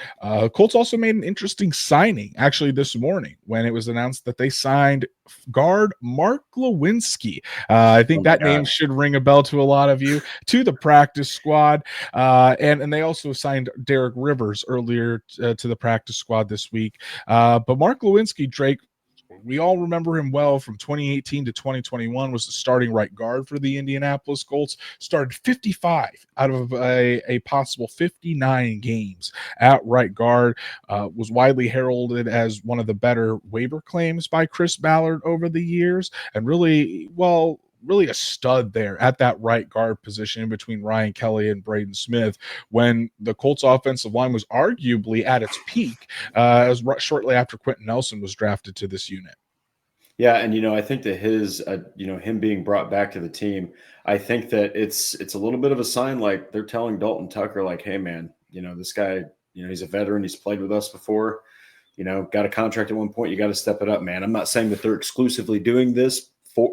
Colts also made an interesting signing actually this morning when it was announced that they signed guard Mark Glowinski. I think that name should ring a bell to a lot of you, to the practice squad, and they also signed Derek Rivers earlier to the practice squad this week. But Mark Glowinski, Drake, we all remember him well from 2018 to 2021, was the starting right guard for the Indianapolis Colts, started 55 out of a possible 59 games at right guard, was widely heralded as one of the better waiver claims by Chris Ballard over the years, and really a stud there at that right guard position in between Ryan Kelly and Braden Smith when the Colts offensive line was arguably at its peak, as shortly after Quentin Nelson was drafted to this unit. Yeah, and you know, I think that his, you know, him being brought back to the team, I think that it's a little bit of a sign, like they're telling Dalton Tucker, like, hey man, you know, this guy, you know, he's a veteran, he's played with us before, you know, got a contract at one point, you got to step it up, man. I'm not saying that they're exclusively doing this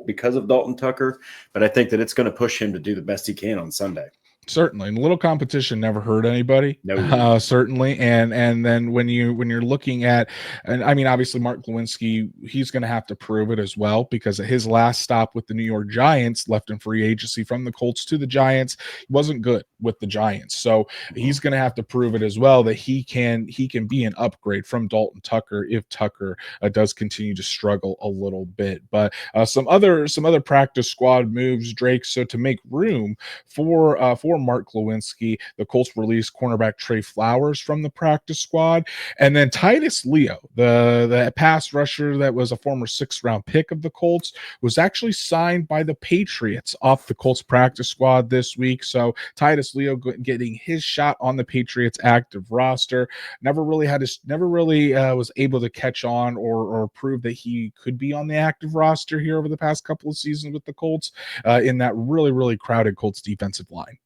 because of Dalton Tucker, but I think that it's going to push him to do the best he can on Sunday. Certainly, and a little competition never hurt anybody. No, certainly, and then when you're looking at, and I mean, obviously Mark Glowinski, he's going to have to prove it as well, because his last stop with the New York Giants, left in free agency from the Colts to the Giants, wasn't good with the Giants. So he's going to have to prove it as well that he can be an upgrade from Dalton Tucker if Tucker does continue to struggle a little bit. But some other practice squad moves, Drake. So to make room for for Mark Lewinsky. The Colts released cornerback Trey Flowers from the practice squad. And then Titus Leo, the pass rusher that was a former 6th-round pick of the Colts, was actually signed by the Patriots off the Colts practice squad this week. So Titus Leo getting his shot on the Patriots active roster. Never really was able to catch on or prove that he could be on the active roster here over the past couple of seasons with the Colts in that really, really crowded Colts defensive line.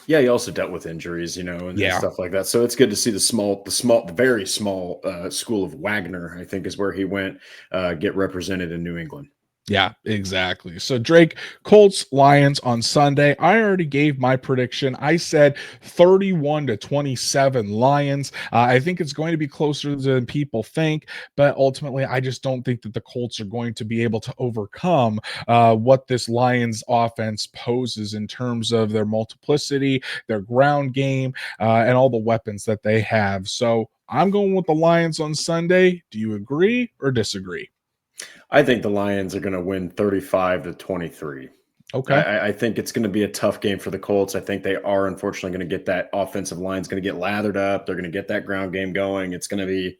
Yeah, he also dealt with injuries, and stuff like that. So it's good to see the very small school of Wagner, I think is where he went, get represented in New England. Yeah, exactly. So Drake, Colts, Lions on Sunday. I already gave my prediction. I said 31-27 Lions. I think it's going to be closer than people think, but ultimately I just don't think that the Colts are going to be able to overcome what this Lions offense poses in terms of their multiplicity, their ground game, and all the weapons that they have. So I'm going with the Lions on Sunday. Do you agree or disagree? I think the Lions are going to win 35-23. Okay. I think it's going to be a tough game for the Colts. I think they are unfortunately going to get that offensive line's going to get lathered up. They're going to get that ground game going. It's going to be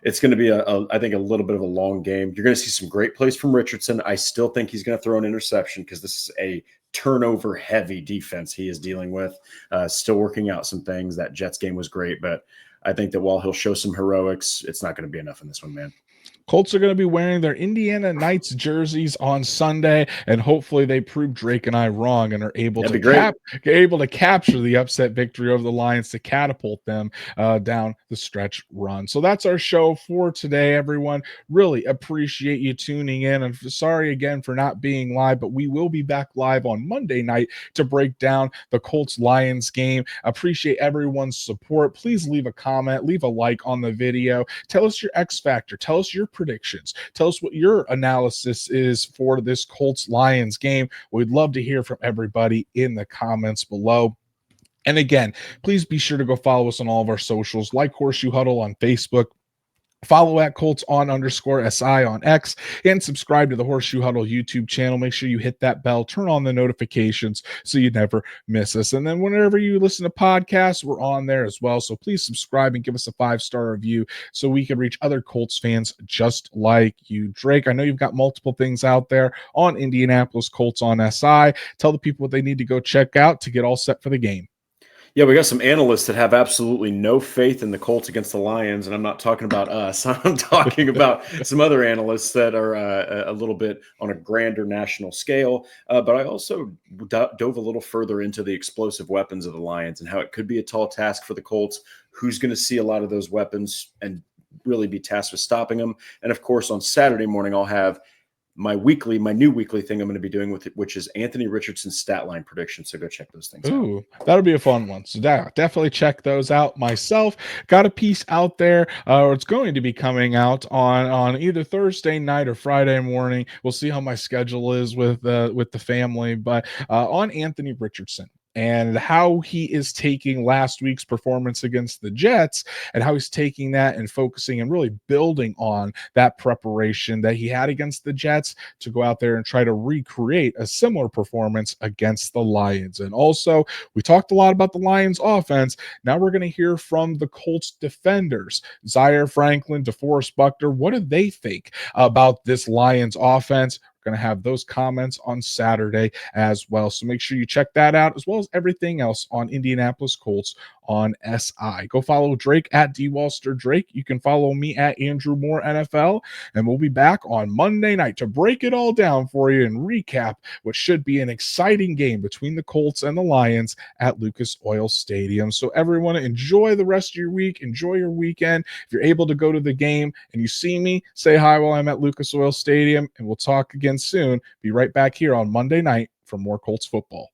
I think a little bit of a long game. You're going to see some great plays from Richardson. I still think he's going to throw an interception because this is a turnover heavy defense he is dealing with. Still working out some things. That Jets game was great, but I think that while he'll show some heroics, it's not going to be enough in this one, man. Colts are going to be wearing their Indiana Knights jerseys on Sunday, and hopefully they prove Drake and I wrong and are able to capture the upset victory over the Lions to catapult them down the stretch run. So that's our show for today, everyone. Really appreciate you tuning in, and sorry again for not being live, but we will be back live on Monday night to break down the Colts-Lions game. Appreciate everyone's support. Please leave a comment, leave a like on the video. Tell us your X factor. Tell us your predictions. Tell us what your analysis is for this Colts-Lions game. We'd love to hear from everybody in the comments below. And again, please be sure to go follow us on all of our socials, like Horseshoe Huddle on Facebook, follow at Colts_SI on X, and subscribe to the Horseshoe Huddle YouTube channel. Make sure you hit that bell, turn on the notifications so you never miss us. And then whenever you listen to podcasts, we're on there as well. So please subscribe and give us a 5-star review so we can reach other Colts fans just like you. Drake, I know you've got multiple things out there on Indianapolis Colts on SI. Tell the people what they need to go check out to get all set for the game. Yeah, we got some analysts that have absolutely no faith in the Colts against the Lions, and I'm not talking about us. I'm talking about some other analysts that are a little bit on a grander national scale. But I also dove a little further into the explosive weapons of the Lions and how it could be a tall task for the Colts. Who's going to see a lot of those weapons and really be tasked with stopping them? And, of course, on Saturday morning, I'll have my new weekly thing I'm going to be doing with it, which is Anthony Richardson's stat line prediction. So go check those things out. That'll be a fun one. So definitely check those out. Myself got a piece out there, or it's going to be coming out on either Thursday night or Friday morning. We'll see how my schedule is with the family, but on Anthony Richardson and how he is taking last week's performance against the Jets and how he's taking that and focusing and really building on that preparation that he had against the Jets to go out there and try to recreate a similar performance against the Lions. And also, we talked a lot about the Lions offense. Now we're going to hear from the Colts defenders, Zaire Franklin, DeForest Buckner. What do they think about this Lions offense? Going to have those comments on Saturday as well. So make sure you check that out, as well as everything else on Indianapolis Colts on SI. Go follow Drake at DWalsterDrake. You can follow me at Andrew Moore NFL, and we'll be back on Monday night to break it all down for you and recap what should be an exciting game between the Colts and the Lions at Lucas Oil Stadium. So everyone, enjoy the rest of your week. Enjoy your weekend. If you're able to go to the game and you see me, say hi while I'm at Lucas Oil Stadium, and we'll talk again soon. Be right back here on Monday night for more Colts football.